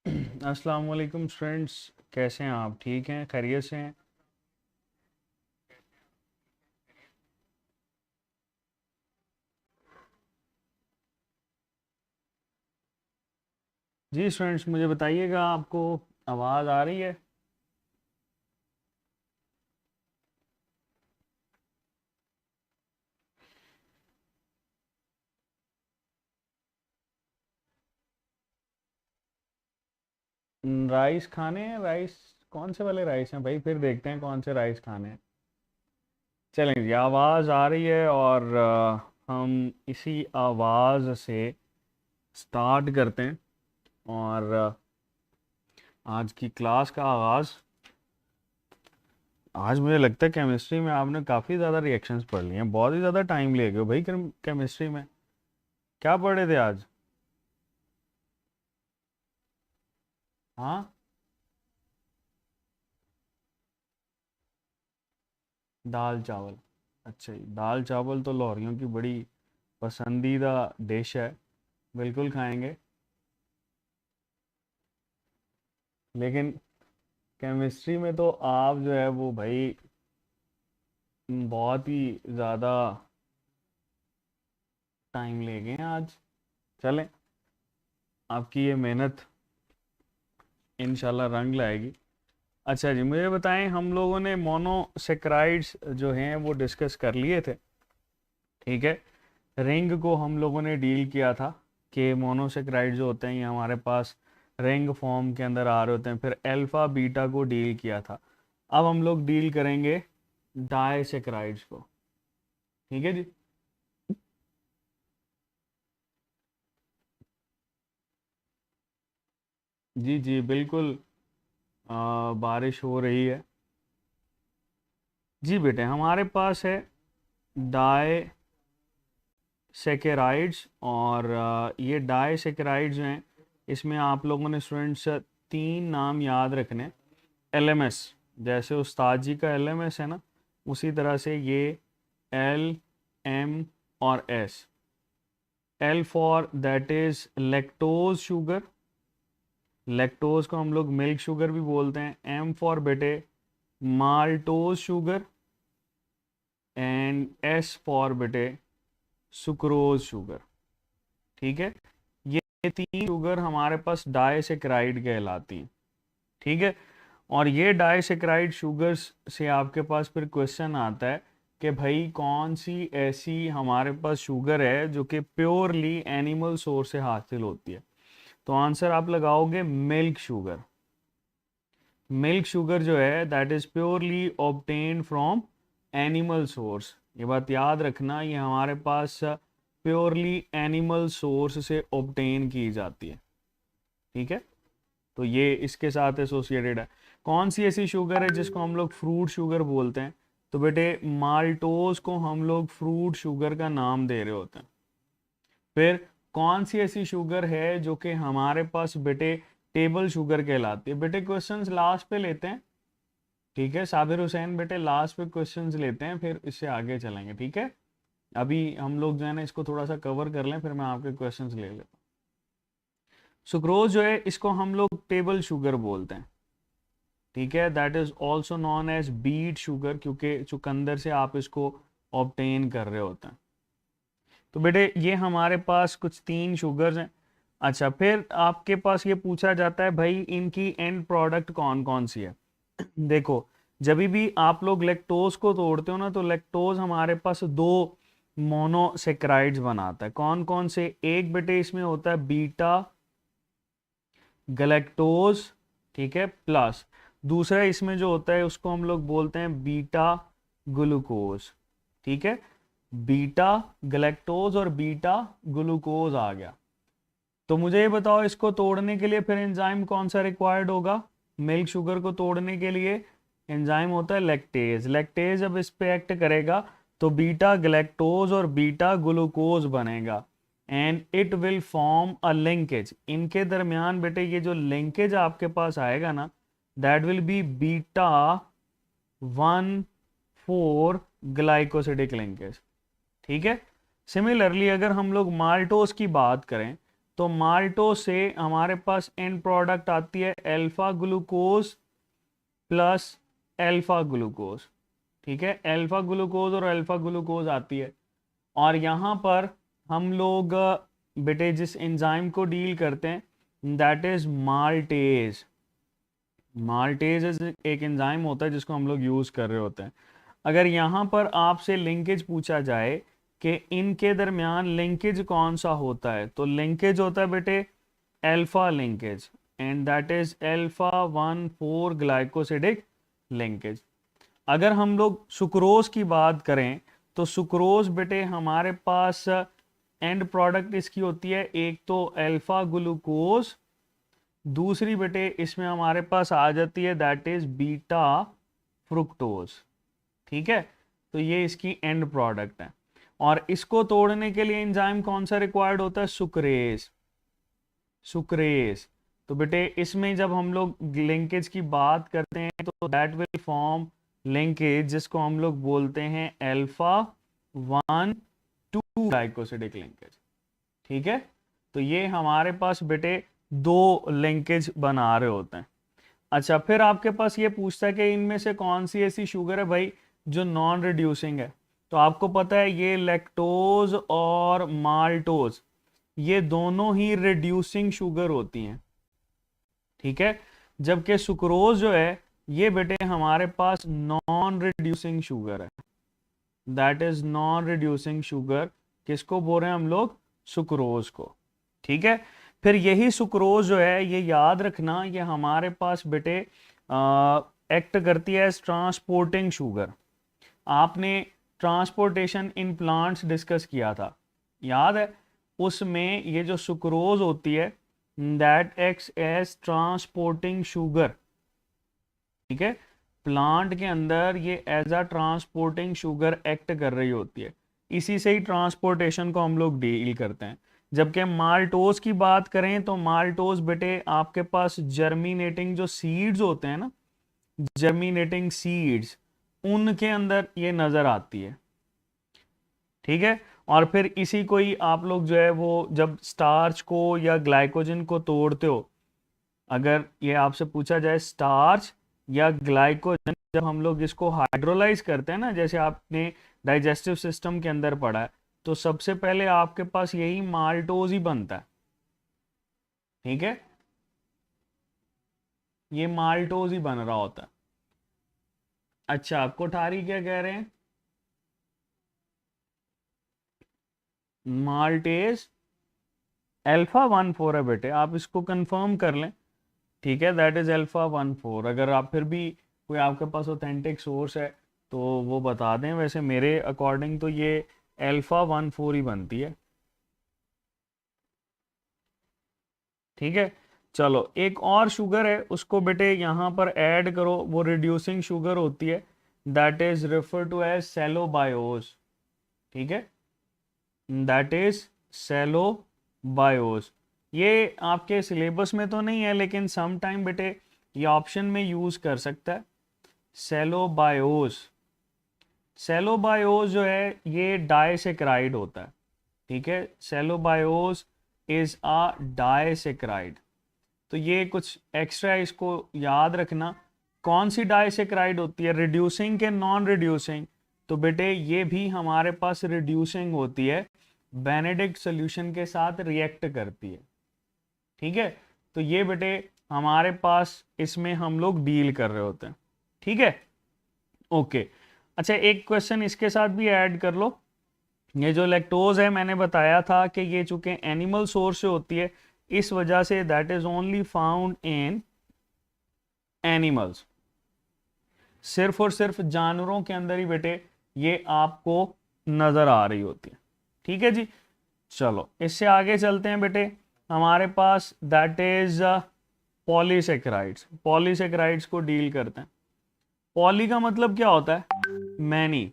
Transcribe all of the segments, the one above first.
अस्सलाम वालेकुम स्टूडेंट्स। कैसे हैं आप? ठीक हैं? खैरियत से हैं? जी स्टूडेंट्स, मुझे बताइएगा, आपको आवाज़ आ रही है? राइस खाने हैं? राइस कौन से वाले राइस हैं भाई? फिर देखते हैं कौन से राइस खाने हैं। चलें जी, आवाज़ आ रही है और हम इसी आवाज़ से स्टार्ट करते हैं। और आज की क्लास का आगाज़, आज मुझे लगता है केमिस्ट्री में आपने काफ़ी ज़्यादा रिएक्शंस पढ़ लिए हैं। बहुत ही ज़्यादा टाइम ले गए हो भाई केमिस्ट्री में। क्या पढ़े थे आज? हाँ, दाल चावल। अच्छा जी, दाल चावल तो लाहौरियों की बड़ी पसंदीदा डिश है। बिल्कुल खाएंगे। लेकिन केमिस्ट्री में तो आप जो है वो भाई बहुत ही ज़्यादा टाइम ले गए हैं आज। चलें, आपकी ये मेहनत इंशाल्लाह रंग लाएगी। अच्छा जी, मुझे बताएं, हम लोगों ने मोनोसेक्राइड्स जो हैं वो डिस्कस कर लिए थे। ठीक है, रिंग को हम लोगों ने डील किया था कि मोनोसेक्राइड जो होते हैं ये हमारे पास रिंग फॉर्म के अंदर आ रहे होते हैं। फिर अल्फा बीटा को डील किया था। अब हम लोग डील करेंगे डाइसेक्राइड्स को। ठीक है जी। जी जी बिल्कुल। बारिश हो रही है। जी बेटे, हमारे पास है डाइसेकेराइड्स। और ये डाइसेकेराइड्स जो हैं, इसमें आप लोगों ने स्टूडेंट्स तीन नाम याद रखने। एलएमएस, जैसे उस्ताद जी का एलएमएस है ना, उसी तरह से ये एल, एम और S. L for that is lactose sugar. Lactose को हम लोग मिल्क शुगर भी बोलते हैं। एम फॉर बेटे maltose sugar. And S for बेटे सुक्रोज शुगर। ठीक है, ये तीन शुगर हमारे पास डाइसेक्राइड कहलाती हैं। ठीक है, और ये डाइसेक्राइड शुगर्स से आपके पास फिर क्वेश्चन आता है कि भाई कौन सी ऐसी हमारे पास शुगर है जो कि प्योरली एनिमल सोर्स से हासिल होती है। तो आंसर आप लगाओगे मिल्क शुगर। मिल्क शुगर जो है that is purely obtained from animal source. ये बात याद रखना, ये हमारे पास प्योरली एनिमल सोर्स से ऑब्टेन की जाती है। ठीक है, तो ये इसके साथ एसोसिएटेड है। कौन सी ऐसी शुगर है जिसको हम लोग फ्रूट शुगर बोलते हैं? तो बेटे माल्टोज को हम लोग फ्रूट शुगर का नाम दे रहे होते हैं। फिर कौन सी ऐसी शुगर है जो कि हमारे पास बेटे टेबल शुगर कहलाती है? बेटे क्वेश्चंस लास्ट पे लेते हैं। ठीक है साबिर हुसैन, बेटे लास्ट पे क्वेश्चंस लेते हैं, फिर इससे आगे चलेंगे। ठीक है, अभी हम लोग जो है ना इसको थोड़ा सा कवर कर लें, फिर मैं आपके क्वेश्चंस ले लेता हूँ। सुक्रोज जो है इसको हम लोग टेबल शुगर बोलते हैं। ठीक है, that is also known as beet sugar, क्योंकि चुकंदर से आप इसको ऑब्टेन कर रहे होते हैं। तो बेटे ये हमारे पास कुछ तीन शुगर्स हैं। अच्छा, फिर आपके पास ये पूछा जाता है भाई इनकी एंड प्रोडक्ट कौन कौन सी है। देखो, जब भी आप लोग लेक्टोज को तोड़ते हो ना, तो लेक्टोज हमारे पास दो मोनोसेक्राइड्स बनाता है। कौन कौन से? एक बेटे इसमें होता है बीटा गलेक्टोज। ठीक है, प्लस दूसरा इसमें जो होता है उसको हम लोग बोलते हैं बीटा ग्लूकोज। ठीक है, बीटा गलेक्टोज और बीटा ग्लूकोज आ गया। तो मुझे ये बताओ, इसको तोड़ने के लिए फिर एंजाइम कौन सा रिक्वायर्ड होगा? मिल्क शुगर को तोड़ने के लिए एंजाइम होता है लैक्टेज। लैक्टेज जब इस पे एक्ट करेगा तो बीटा गलेक्टोज और बीटा ग्लूकोज बनेगा, and it will form a linkage. इनके दरमियान बेटे ये जो लिंकेज आपके पास आएगा ना, that will be beta 1,4 glycosidic linkage. ठीक है, सिमिलरली अगर हम लोग माल्टोज की बात करें, तो माल्टोज से हमारे पास एंड प्रोडक्ट आती है alpha glucose plus alpha glucose. ठीक है, अल्फा ग्लूकोज और अल्फा ग्लूकोज आती है। और यहाँ पर हम लोग बेटे जिस एंजाइम को डील करते हैं दैट इज माल्टेज। माल्टेज एक एंजाइम होता है जिसको हम लोग यूज कर रहे होते हैं। अगर यहाँ पर आपसे लिंकेज पूछा जाए कि इनके दरमियान लिंकेज कौन सा होता है, तो लिंकेज होता है बेटे alpha linkage, and that is alpha 1,4 glycosidic linkage. अगर हम लोग सुक्रोज की बात करें तो सुक्रोज बेटे हमारे पास एंड प्रोडक्ट इसकी होती है एक तो अल्फा ग्लूकोज, दूसरी बेटे इसमें हमारे पास आ जाती है दैट इज बीटा फ्रुक्टोज। ठीक है, तो ये इसकी एंड प्रोडक्ट है। और इसको तोड़ने के लिए एंजाइम कौन सा रिक्वायर्ड होता है? सुक्रेज। सुक्रेज। तो बेटे इसमें जब हम लोग लिंकेज की बात करते हैं तो दैट विल फॉर्म लिंकेज जिसको हम लोग बोलते हैं अल्फा 1,2 ग्लाइकोसिडिक लिंकेज। ठीक है, तो ये हमारे पास बेटे दो लिंकेज बना रहे होते हैं। अच्छा, फिर आपके पास ये पूछता है कि इनमें से कौन सी ऐसी शुगर है भाई जो नॉन रिड्यूसिंग है। तो आपको पता है ये लैक्टोज और माल्टोज ये दोनों ही रिड्यूसिंग शुगर होती हैं। ठीक है, जबकि सुक्रोज जो है ये बेटे हमारे पास नॉन रिड्यूसिंग शुगर है, that is non reducing sugar. किसको बोल रहे हैं हम लोग? सुक्रोज को। ठीक है, फिर यही सुक्रोज जो है ये याद रखना ये हमारे पास बेटे एक्ट करती है एज ट्रांसपोर्टिंग शुगर। आपने ट्रांसपोर्टेशन इन प्लांट्स डिस्कस किया था, याद है? उसमें ये जो सुक्रोज होती है that acts as transporting sugar. ठीक है, प्लांट के अंदर ये as a transporting sugar act कर रही होती है, इसी से ही ट्रांसपोर्टेशन को हम लोग डील करते हैं। जबकि माल्टोज की बात करें तो माल्टोज बेटे आपके पास जर्मिनेटिंग जो सीड्स होते हैं ना, जर्मिनेटिंग सीड्स, उनके अंदर ये नजर आती है। ठीक है, और फिर इसी को ही आप लोग जो है वो जब स्टार्च को या ग्लाइकोजन को तोड़ते हो, अगर ये आपसे पूछा जाए स्टार्च या ग्लाइकोजन, जब हम लोग इसको हाइड्रोलाइज करते हैं ना, जैसे आपने डाइजेस्टिव सिस्टम के अंदर पढ़ा है, तो सबसे पहले आपके पास यही माल्टोज ही बनता है। ठीक है, ये माल्टोज ही बन रहा होता है। अच्छा, कोठारी क्या कह रहे हैं? माल्टेज अल्फा 1,4 है बेटे, आप इसको कंफर्म कर लें। ठीक है, दैट इज अल्फा 1,4। अगर आप फिर भी कोई आपके पास ऑथेंटिक सोर्स है तो वो बता दें, वैसे मेरे अकॉर्डिंग तो ये अल्फा 1,4 ही बनती है। ठीक है, चलो एक और शुगर है उसको बेटे यहाँ पर ऐड करो, वो रिड्यूसिंग शुगर होती है, that is refer to as cellobiose. ठीक है, दैट इज सेलोबायोस। ये आपके सिलेबस में तो नहीं है लेकिन सम टाइम बेटे ये ऑप्शन में यूज कर सकता है। सेलोबायोस, सेलोबायोस जो है ये डाइसेक्राइड होता है। ठीक है, सेलोबायोस इज अ डाइसेक्राइड। तो ये कुछ एक्स्ट्रा इसको याद रखना। कौन सी डाइसेक्राइड होती है? रिड्यूसिंग के नॉन रिड्यूसिंग? तो बेटे ये भी हमारे पास रिड्यूसिंग होती है, बेनेडिक्ट सॉल्यूशन के साथ रिएक्ट करती है। ठीक है, तो ये बेटे हमारे पास इसमें हम लोग डील कर रहे होते हैं। ठीक है, ओके। अच्छा, एक क्वेश्चन इसके साथ भी ऐड कर लो। ये जो लैक्टोज है मैंने बताया था कि ये चूंकि एनिमल सोर्स से होती है, इस वजह say that is only found in animals. सिर्फ और सिर्फ जानवरों के अंदर ही बेटे ये आपको नजर आ रही होती है। ठीक है जी, चलो इससे आगे चलते हैं बेटे। हमारे पास दैट इज पॉलीसेक्राइड्स। पॉलीसेक्राइड्स को डील करते हैं। पॉली का मतलब क्या होता है? मैनी।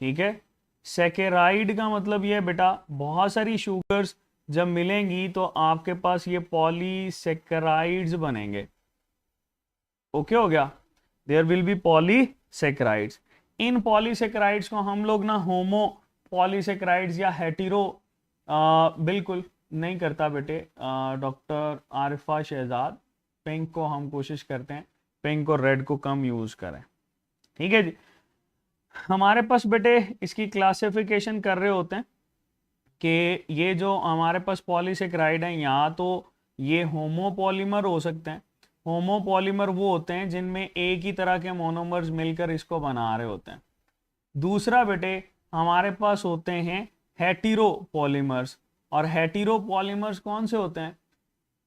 ठीक है, सेकेराइड का मतलब ये है बेटा बहुत सारी शुगर्स जब मिलेंगी तो आपके पास ये पॉलीसेक्राइड्स बनेंगे। ओके हो गया, देयर विल बी पॉलीसेक्राइड्स। इन पॉलीसेक्राइड्स को हम लोग ना होमो पॉलीसेक्राइड्स या हेटेरो बिल्कुल नहीं करता बेटे डॉक्टर आरिफा शहजाद, पिंक को हम कोशिश करते हैं पिंक और रेड को कम यूज करें। ठीक है जी। हमारे पास बेटे इसकी क्लासिफिकेशन कर रहे होते हैं कि ये जो हमारे पास पॉलीसेकेराइड है, या तो ये होमोपॉलीमर हो सकते हैं। होमोपॉलीमर वो होते हैं जिनमें एक ही तरह के मोनोमर्स मिलकर इसको बना रहे होते हैं। दूसरा बेटे हमारे पास होते हैं हेटेरोपॉलीमर्स। और हेटेरोपॉलीमर्स कौन से होते हैं?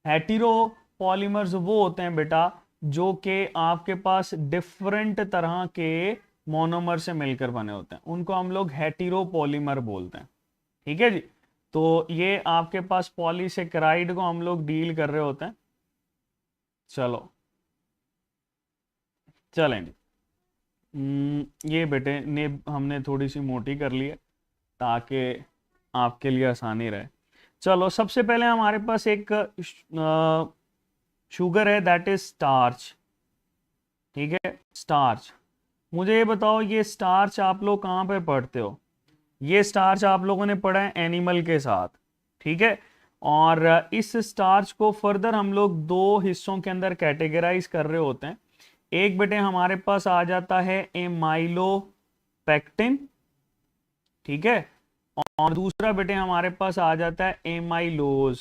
हेटेरोपॉलीमर्स वो होते हैं बेटा जो कि आपके पास डिफरेंट तरह के मोनोमर से मिलकर बने होते हैं, उनको हम लोग हेटेरोपॉलीमर बोलते हैं। ठीक है जी। तो ये आपके पास पॉलीसेकेराइड को हम लोग डील कर रहे होते हैं। चलो चलें जी। ये बेटे ने हमने थोड़ी सी मोटी कर ली है ताकि आपके लिए आसानी रहे। चलो सबसे पहले हमारे पास एक शुगर है, दैट इज स्टार्च। ठीक है, स्टार्च। मुझे ये बताओ, ये स्टार्च आप लोग कहाँ पे पढ़ते हो? ये स्टार्च आप लोगों ने पढ़ा है एनिमल के साथ। ठीक है, और इस स्टार्च को फर्दर हम लोग दो हिस्सों के अंदर कैटेगराइज कर रहे होते हैं। एक बेटे हमारे पास आ जाता है एमाइलोपेक्टिन, ठीक है, और दूसरा बेटे हमारे पास आ जाता है एमाइलोज।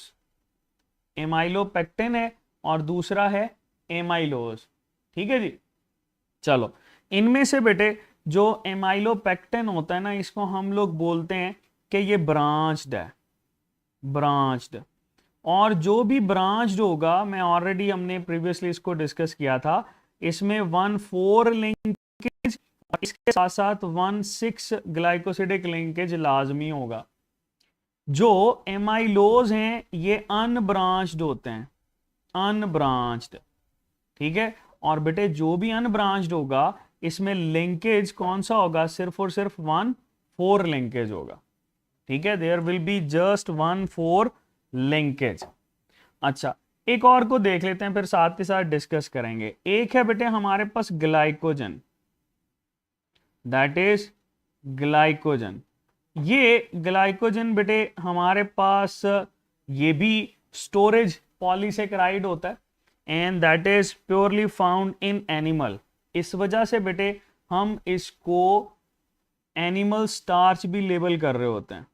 एमाइलोपेक्टिन है और दूसरा है एमाइलोज। ठीक है जी। चलो, इनमें से बेटे जो एमाइलोपेक्टिन होता है ना, इसको हम लोग बोलते हैं कि ये ब्रांच्ड है, ब्रांच्ड। और जो भी ब्रांच्ड होगा, मैं ऑलरेडी हमने प्रीवियसली इसको डिस्कस किया था, इसमें 1,4 लिंकेज और इसके साथ साथ 1,6 ग्लाइकोसिडिक लिंकेज लाजमी होगा। जो एमाइलोज हैं ये अनब्रांच्ड होते हैं, अनब्रांच्ड। ठीक है, और बेटे जो भी अनब्रांच्ड होगा इसमें लिंकेज कौन सा होगा? सिर्फ और सिर्फ 1,4 लिंकेज होगा। ठीक है, there will be just 1,4 linkage. अच्छा, एक और को देख लेते हैं, फिर साथ के साथ डिस्कस करेंगे। एक है बेटे हमारे पास ग्लाइकोजन, दैट इज ग्लाइकोजन। ये ग्लाइकोजन बेटे हमारे पास ये भी स्टोरेज पॉलीसेकेराइड होता है, and that is purely found in animal. इस वजह से बेटे हम इसको एनिमल स्टार्च भी लेबल कर रहे होते हैं,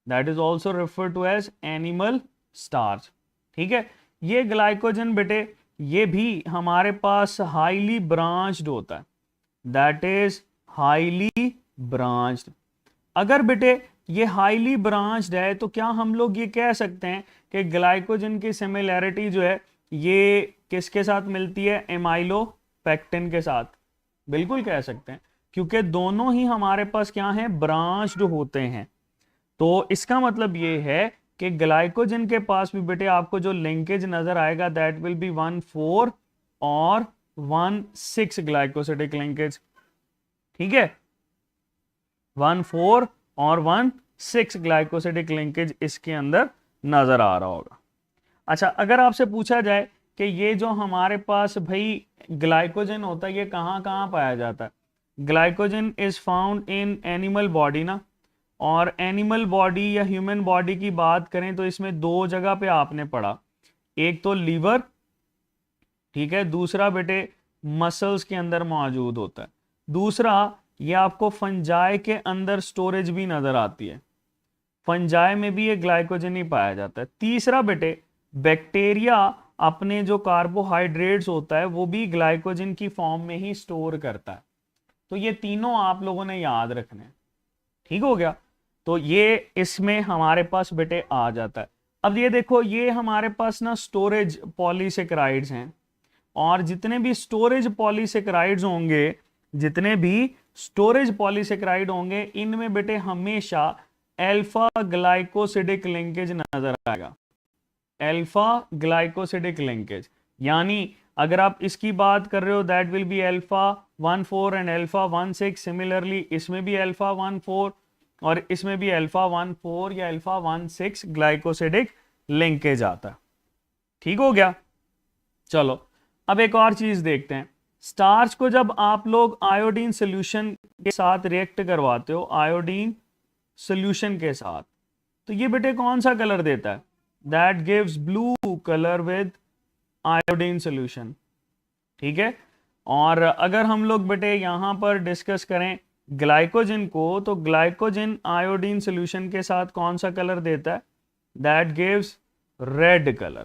that is also refer to as animal starch. ठीक है, ये ग्लाइकोजन बेटे ये भी हमारे पास हाईली ब्रांच्ड होता है, दैट इज हाईली ब्रांच्ड। अगर बेटे ये हाईली ब्रांच्ड है तो क्या हम लोग ये कह सकते हैं कि ग्लाइकोजन की सिमिलैरिटी जो है ये किसके साथ मिलती है? एमाइलोपेक्टिन के साथ। बिल्कुल कह सकते हैं, क्योंकि दोनों ही हमारे पास क्या है? ब्रांच्ड होते हैं। तो इसका मतलब ये है कि ग्लाइकोजन के पास भी बेटे आपको जो लिंकेज नजर आएगा दैट विल बी 1,4 और 1,6 ग्लाइकोसिडिक लिंकेज। ठीक है, 1,4 और 1,6 ग्लाइकोसिडिक लिंकेज इसके अंदर नजर आ रहा होगा। अच्छा, अगर आपसे पूछा जाए कि ये जो हमारे पास भाई ग्लाइकोजन होता है ये कहाँ कहाँ पाया जाता है? Glycogen is found in animal body ना, और एनिमल बॉडी या ह्यूमन बॉडी की बात करें तो इसमें दो जगह पे आपने पढ़ा, एक तो लीवर, ठीक है, दूसरा बेटे मसल्स के अंदर मौजूद होता है, दूसरा ये आपको फंजाई के अंदर स्टोरेज भी नजर आती है, फंजाई में भी ये ग्लाइकोजन ही पाया जाता है, तीसरा बेटे बैक्टीरिया अपने जो कार्बोहाइड्रेट्स होता है वो भी ग्लाइकोजन की फॉर्म में ही स्टोर करता है। तो ये तीनों आप लोगों ने याद रखने। ठीक हो गया, तो ये इसमें हमारे पास बेटे आ जाता है। अब ये देखो, ये हमारे पास ना स्टोरेज पॉलीसेकेराइड्स हैं, और जितने भी स्टोरेज पॉलीसेकेराइड्स होंगे, जितने भी स्टोरेज पॉलीसेकेराइड होंगे, इनमें बेटे हमेशा अल्फा ग्लाइकोसिडिक लिंकेज नजर आएगा, अल्फा ग्लाइकोसिडिक लिंकेज। यानी अगर आप इसकी बात कर रहे हो that will be alpha 1,4 and alpha 1,6। Similarly इसमें भी अल्फा 1,4 और इसमें भी अल्फा 1,4 या अल्फा 1,6 ग्लाइकोसिडिक लिंकेज आता है। ठीक हो गया। चलो अब एक और चीज देखते हैं। स्टार्च को जब आप लोग आयोडीन सोल्यूशन के साथ रिएक्ट करवाते हो, आयोडीन सोल्यूशन के साथ, तो ये बेटे कौन सा कलर देता है? That gives blue colour with iodine solution. ठीक है, और अगर हम लोग बेटे यहां पर डिस्कस करें ग्लाइकोजन को, तो ग्लाइकोजन आयोडीन सोल्यूशन के साथ कौन सा कलर देता है? That gives red colour.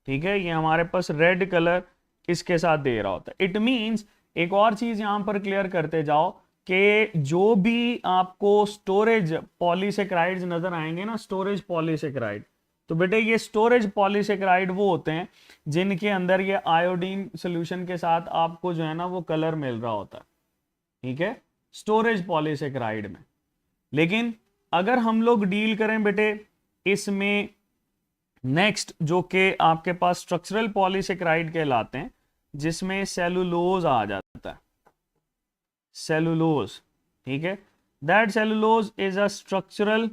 ठीक है, ये हमारे पास रेड कलर इसके साथ दे रहा होता है। इट मींस एक और चीज यहां पर क्लियर करते जाओ कि जो भी आपको स्टोरेज पॉलीसेक्राइड्स नजर आएंगे ना, स्टोरेज पॉलीसेक्राइड, तो बेटे ये स्टोरेज पॉलीसेक्राइड वो होते हैं जिनके अंदर ये आयोडीन सोल्यूशन के साथ आपको जो है ना वो कलर मिल रहा होता है। ठीक है, स्टोरेज पॉलीसेक्राइड में। लेकिन अगर हम लोग डील करें बेटे इसमें नेक्स्ट जो कि आपके पास स्ट्रक्चरल पॉलीसेक्राइड कहलाते हैं, जिसमें सेलुलोज आ जाता है, सेलुलोज। ठीक है, that cellulose is a structural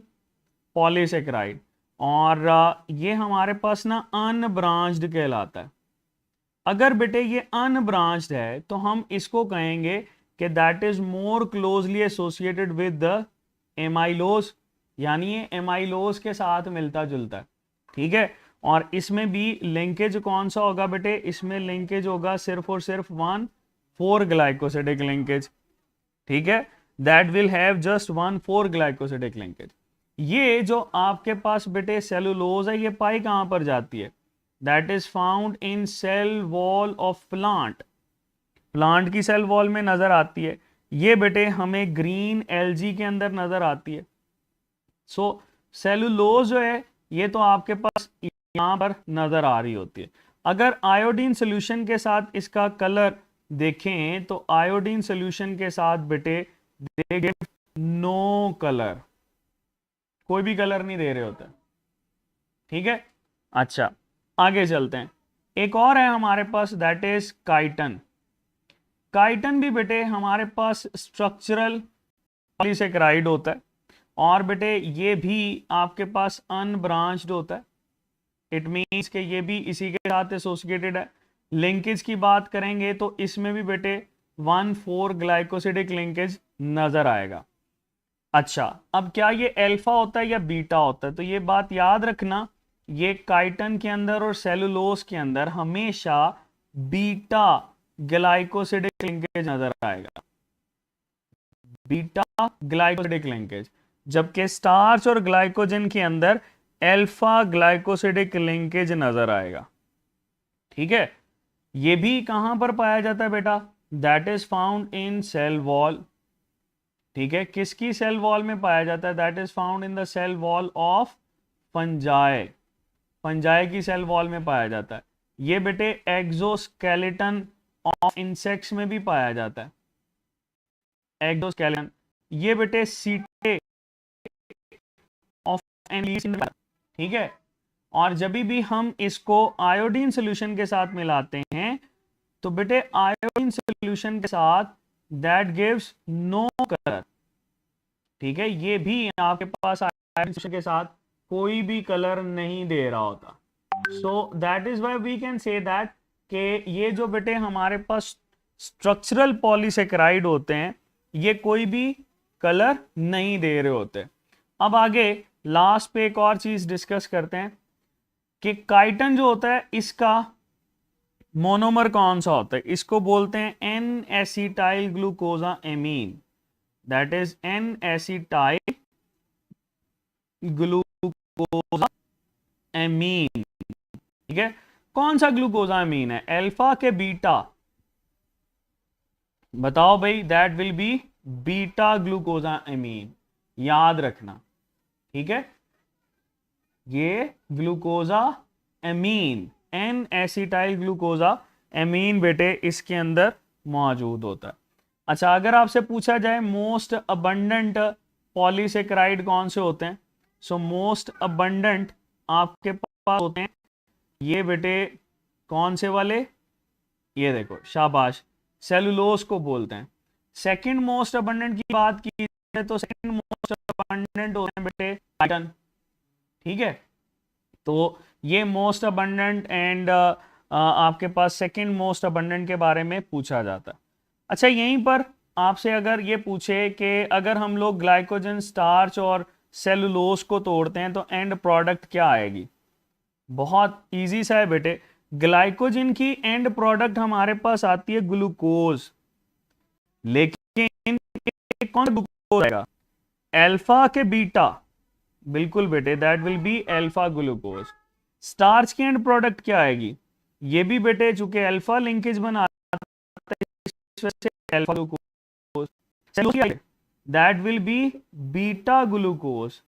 polysaccharide, और ये हमारे पास ना अनब्रांच्ड कहलाता है। अगर बेटे ये अनब्रांच्ड है तो हम इसको कहेंगे कि that is more closely associated with the amylose, यानी ये एमाइलोज के साथ मिलता जुलता है। ठीक है, और इसमें भी लिंकेज कौन सा होगा बेटे? इसमें लिंकेज होगा सिर्फ और सिर्फ 1,4 ग्लाइकोसिडिक लिंकेज। ठीक है, that will have just 1,4 glycosidic linkage. ये जो आपके पास बेटे सेलुलोज है, ये पाई कहां पर जाती है? That is found in cell wall of plant. Plant की सेल वॉल में नजर आती है। ये बेटे हमें ग्रीन एल्गी के अंदर नजर आती है। सो सेलुलोज जो है ये तो आपके पास यहां पर नजर आ रही होती है। अगर आयोडीन सोल्यूशन के साथ इसका कलर देखें तो आयोडीन सोल्यूशन के साथ बेटे दे गिव नो कलर, कोई भी कलर नहीं दे रहे होते। ठीक है, अच्छा आगे चलते हैं। एक और है हमारे पास, दैट इज काइटन। काइटन भी बेटे हमारे पास स्ट्रक्चरल पॉलीसेकेराइड होता है, और बेटे ये भी आपके पास अनब्रांच्ड होता है। इट मीन्स कि ये भी इसी के साथ एसोसिएटेड है। लिंकेज की बात करेंगे तो इसमें भी बेटे 1,4 ग्लाइकोसिडिक लिंकेज नजर आएगा। अच्छा, अब क्या ये अल्फा होता है या बीटा होता है? तो ये बात याद रखना, ये काइटन के अंदर और सेलुलोज के अंदर हमेशा बीटा ग्लाइकोसिडिक लिंकेज नजर आएगा, बीटा ग्लाइकोसिडिक लिंकेज, जबकि स्टार्च और ग्लाइकोजन के अंदर अल्फा ग्लाइकोसिडिक लिंकेज नजर आएगा। ठीक है, ये भी कहां पर पाया जाता है बेटा? That is found in cell wall. ठीक है, किसकी सेल वॉल में पाया जाता है? That is found in the cell wall of fungi. Fungi की सेल वॉल में पाया जाता है। ये बेटे एक्सोस्केलेटन ऑफ इंसेक्ट्स में भी पाया जाता है, एक्सोस्केलेटन। ये बेटे सीटे ऑफ एनिलीज। ठीक है, और जब भी हम इसको आयोडीन सोल्यूशन के साथ मिलाते हैं तो बेटे आयोडीन सोल्यूशन के साथ दैट गिव्स नो कलर। ठीक है, ये भी आपके पास आयोडीन सोल्यूशन के साथ कोई भी कलर नहीं दे रहा होता। So that is why we can say that कि ये जो बेटे हमारे पास स्ट्रक्चरल पॉलीसेकेराइड होते हैं ये कोई भी कलर नहीं दे रहे होते। अब आगे लास्ट पे एक और चीज डिस्कस करते हैं कि काइटन जो होता है इसका मोनोमर कौन सा होता है? इसको बोलते हैं N acetyl glucosamine. That is N acetyl glucosamine. ठीक है, कौन सा ग्लूकोजा एमीन है, अल्फा के बीटा? बताओ भाई, that will be beta glucosamine, याद रखना। ठीक है, ये glucosamine, N acetyl glucosamine बेटे इसके अंदर मौजूद होता है। अच्छा, अगर आपसे पूछा जाए मोस्ट अबंडेंट पॉलीसेकेराइड कौन से होते हैं, सो मोस्ट अबंडेंट आपके पास होते हैं ये बेटे कौन से वाले? ये देखो, शाबाश, सेलुलोज को बोलते हैं। सेकंड मोस्ट अबंडेंट की बात की जाए तो सेकंड मोस्ट अबंडेंट होते हैं बेटे काइटन। ठीक है, तो ये मोस्ट अबंडेंट एंड आपके पास सेकंड मोस्ट अबंडेंट के बारे में पूछा जाता है। अच्छा, यहीं पर आपसे अगर ये पूछे कि अगर हम लोग ग्लाइकोजन, स्टार्च और सेलुलोज को तोड़ते हैं तो एंड प्रोडक्ट क्या आएगी? बहुत इजी सा है बेटे, ग्लाइकोजन की एंड प्रोडक्ट हमारे पास आती है ग्लूकोज, लेकिन कौन ग्लूकोज आएगा? अल्फा के बीटा, बिल्कुल बेटे, that will be alpha glucose. Starch की एंड प्रोडक्ट क्या आएगी? ये भी बेटे चूंकि अल्फा लिंकेज बनाता है इस वजह से alpha glucose, that will be beta glucose,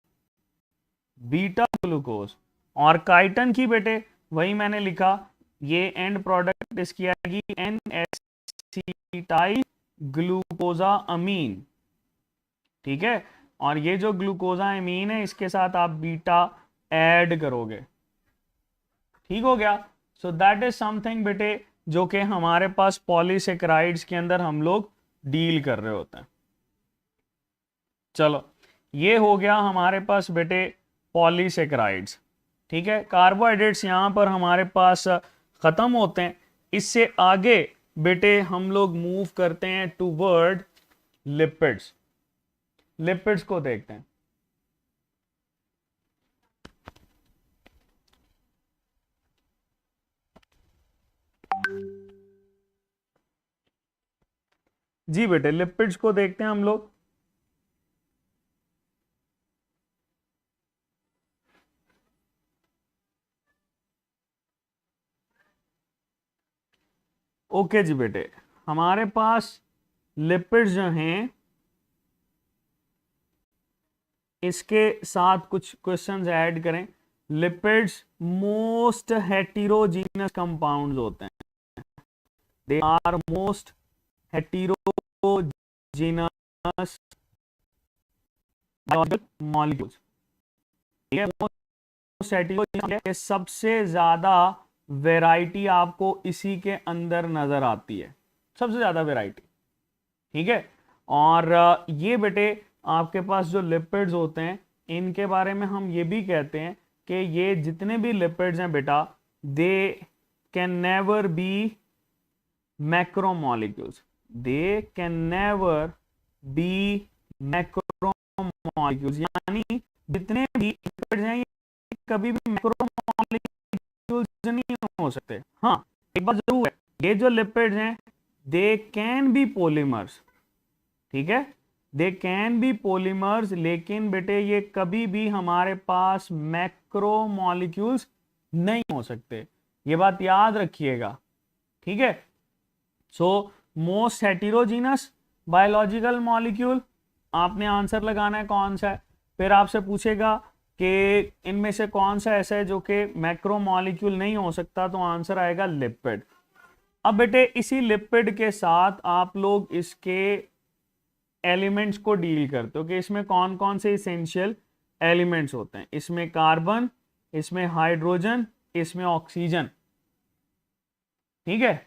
beta glucose. और काइटन की बेटे वही मैंने लिखा, ये एंड प्रोडक्ट इसकी आएगी एन एसिटाइल ग्लूकोजा अमीन, ठीक है। और ये जो ग्लूकोजा अमीन है इसके साथ आप बीटा ऐड करोगे, ठीक हो गया। सो दैट इज समथिंग बेटे जो कि हमारे पास पॉलीसेकेराइड्स के अंदर हम लोग डील कर रहे होते हैं। चलो ये हो गया हमारे पास बेटे पॉलीसेकेराइड्स, ठीक है। कार्बोहाइड्रेट्स यहाँ पर हमारे पास खत्म होते हैं। इससे आगे बेटे हम लोग मूव करते हैं टूवर्ड लिपिड्स। लिपिड्स को देखते हैं। जी बेटे लिपिड्स को देखते हैं हम लोग। ओके जी बेटे, हमारे पास लिपिड्स जो हैं इसके साथ कुछ क्वेश्चंस ऐड करें। लिपिड्स मोस्ट हेटेरोजीनस कंपाउंड्स होते हैं, they are most heterogeneous molecules, सबसे ज्यादा वैरायटी आपको इसी के अंदर नजर आती है, सबसे ज्यादा वैरायटी, ठीक है। और ये बेटे आपके पास जो लिपिड्स होते हैं इनके बारे में हम ये भी कहते हैं कि ये जितने भी लिपिड्स हैं बेटा, they can never be macromolecules, they can never be macromolecules, यानी जितने भी लिपिड्स हैं ये कभी भी मैक्रोमोलिक्यूल्स नहीं हो सकते। हाँ एक बात जरूर है, ये जो लिपिड्स हैं दे कैन बी पॉलीमर्स, ठीक है, दे कैन बी पॉलीमर्स, लेकिन बेटे ये कभी भी हमारे पास मैक्रोमोलिक्यूल्स नहीं हो सकते, ये बात याद रखिएगा, ठीक है। So most heterogeneous biological molecule, आपने आंसर लगाना है कौन सा है। फिर आपसे पूछेगा कि इनमें से कौन सा ऐसा है जो कि मैक्रोमोलिक्यूल नहीं हो सकता, तो आंसर आएगा लिपिड। अब बेटे इसी लिपिड के साथ आप लोग इसके एलिमेंट्स को डील करते हो कि इसमें कौन कौन से इसेंशियल एलिमेंट्स होते हैं। इसमें कार्बन, इसमें हाइड्रोजन, इसमें ऑक्सीजन, ठीक है।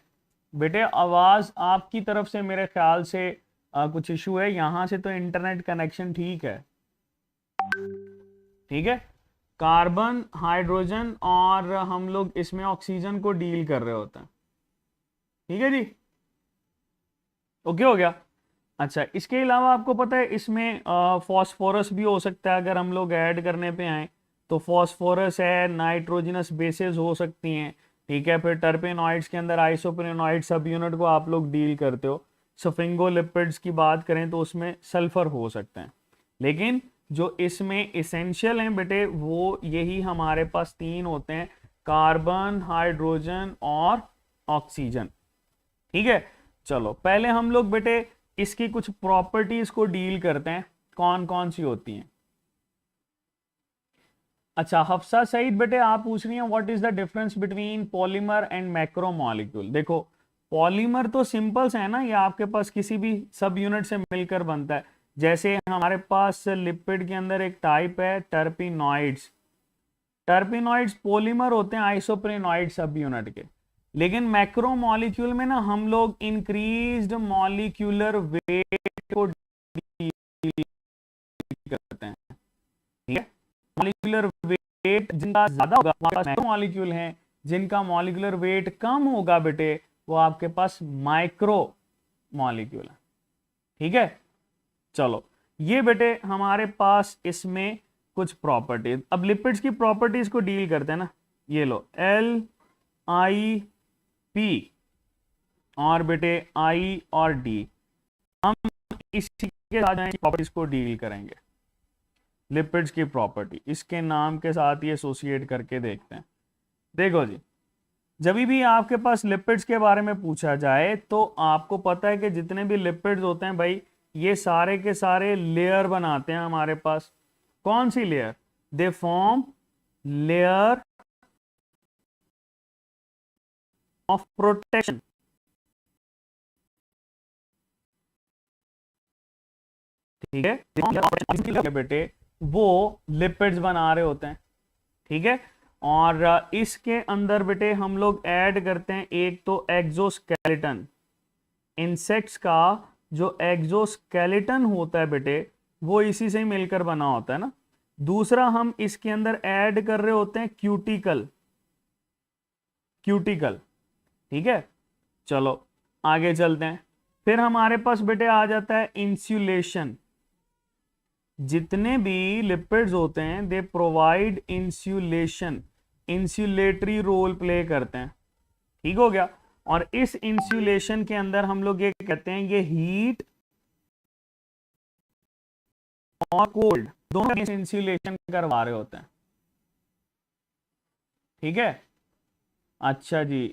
बेटे आवाज आपकी तरफ से मेरे ख्याल से कुछ इशू है, यहां से तो इंटरनेट कनेक्शन ठीक है, ठीक है। कार्बन, हाइड्रोजन और हम लोग इसमें ऑक्सीजन को डील कर रहे होते हैं, ठीक है जी, ओके हो गया। अच्छा इसके अलावा आपको पता है इसमें फॉस्फोरस भी हो सकता है, अगर हम लोग ऐड करने पे आए तो फॉस्फोरस है, नाइट्रोजनस बेसेस हो सकती हैं, ठीक है। फिर टर्पेनॉइड्स के अंदर आइसोप्रेनॉइड सब यूनिट को आप लोग डील करते हो। सफिंगोलिपिड्स की बात करें तो उसमें सल्फर हो सकते हैं, लेकिन जो इसमें इसेंशियल हैं बेटे वो यही हमारे पास तीन होते हैं, कार्बन, हाइड्रोजन और ऑक्सीजन, ठीक है। चलो पहले हम लोग बेटे इसकी कुछ प्रॉपर्टीज को डील करते हैं, कौन कौन सी होती हैं। अच्छा हफ्सा सईद बेटे आप पूछ रही हैं what is the difference between polymer and macromolecule. देखो पॉलीमर तो सिंपल्स है ना, ये आपके पास किसी भी सब यूनिट से मिलकर बनता है। जैसे हमारे पास लिपिड के अंदर एक टाइप है टर्पिनॉइड्स, टर्पिनॉइड्स पॉलीमर होते हैं आइसोप्रेनॉइड सब यूनिट के। लेकिन मैक्रोमोलिक्यूल में ना हम लोग इंक्रीज्ड मॉलिक्यूलर वेट को डील करते हैं, ठीक है। मॉलिक्यूलर वेट जिनका ज्यादा होगा मैक्रोमोलिक्यूल हैं, जिनका मॉलिक्यूलर वेट कम होगा बेटे वो आपके पास माइक्रो मॉलिक्यूल है, ठीक है। चलो ये बेटे हमारे पास इसमें कुछ प्रॉपर्टीज, अब लिपिड्स की प्रॉपर्टीज को डील करते हैं ना। ये लो LIP और बेटे I और D, हम इसी के साथ प्रॉपर्टीज को डील करेंगे। लिपिड्स की प्रॉपर्टी इसके नाम के साथ ही एसोसिएट करके देखते हैं। देखो जी, जब भी आपके पास लिपिड्स के बारे में पूछा जाए तो आपको पता है कि जितने भी लिपिड्स होते हैं भाई, ये सारे के सारे लेयर बनाते हैं हमारे पास। कौन सी layer? They form layer of protection. ठीक है बेटे, वो लिपिड्स बना रहे होते हैं। ठीक है, और इसके अंदर बेटे हम लोग ऐड करते हैं एक तो एक्सोस्केलेटन। इंसेक्ट्स का जो एक्सोस्केलेटन होता है बेटे, वो इसी से ही मिलकर बना होता है ना। दूसरा हम इसके अंदर ऐड कर रहे होते हैं क्यूटिकल। क्यूटिकल, ठीक है। चलो आगे चलते हैं। फिर हमारे पास बेटे आ जाता है इंसुलेशन। जितने भी लिपिड्स होते हैं they provide insulation, insulatory role play करते हैं। ठीक हो गया। और इस इंसुलेशन के अंदर हम लोग ये कहते हैं ये हीट और कोल्ड दोनों इंसुलेशन करवा रहे होते हैं। ठीक है। अच्छा जी,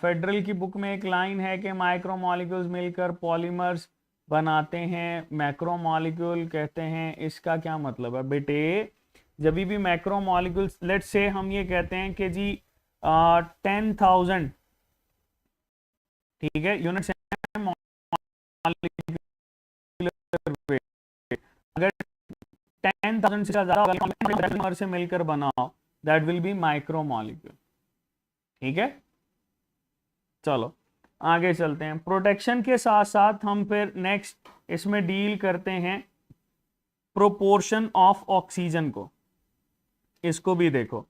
फेडरल की बुक में एक लाइन है कि माइक्रोमॉलिक्यूल्स मिलकर पॉलीमर्स बनाते हैं, मैक्रोमॉलिक्यूल कहते हैं। इसका क्या मतलब है बेटे? जब भी मैक्रोमॉलिक्यूल्स, लेट्स से हम ये कहते हैं कि जी 10,000, ठीक है, यूनिट्स हैं अगर 10,000 से ज्यादा से मिलकर बनाओ, दैट विल बी माइक्रोमॉलिक्यूल। ठीक है। चलो आगे चलते हैं। प्रोटेक्शन के साथ साथ हम फिर नेक्स्ट इसमें डील करते हैं प्रोपोर्शन ऑफ ऑक्सीजन को। इसको भी देखो,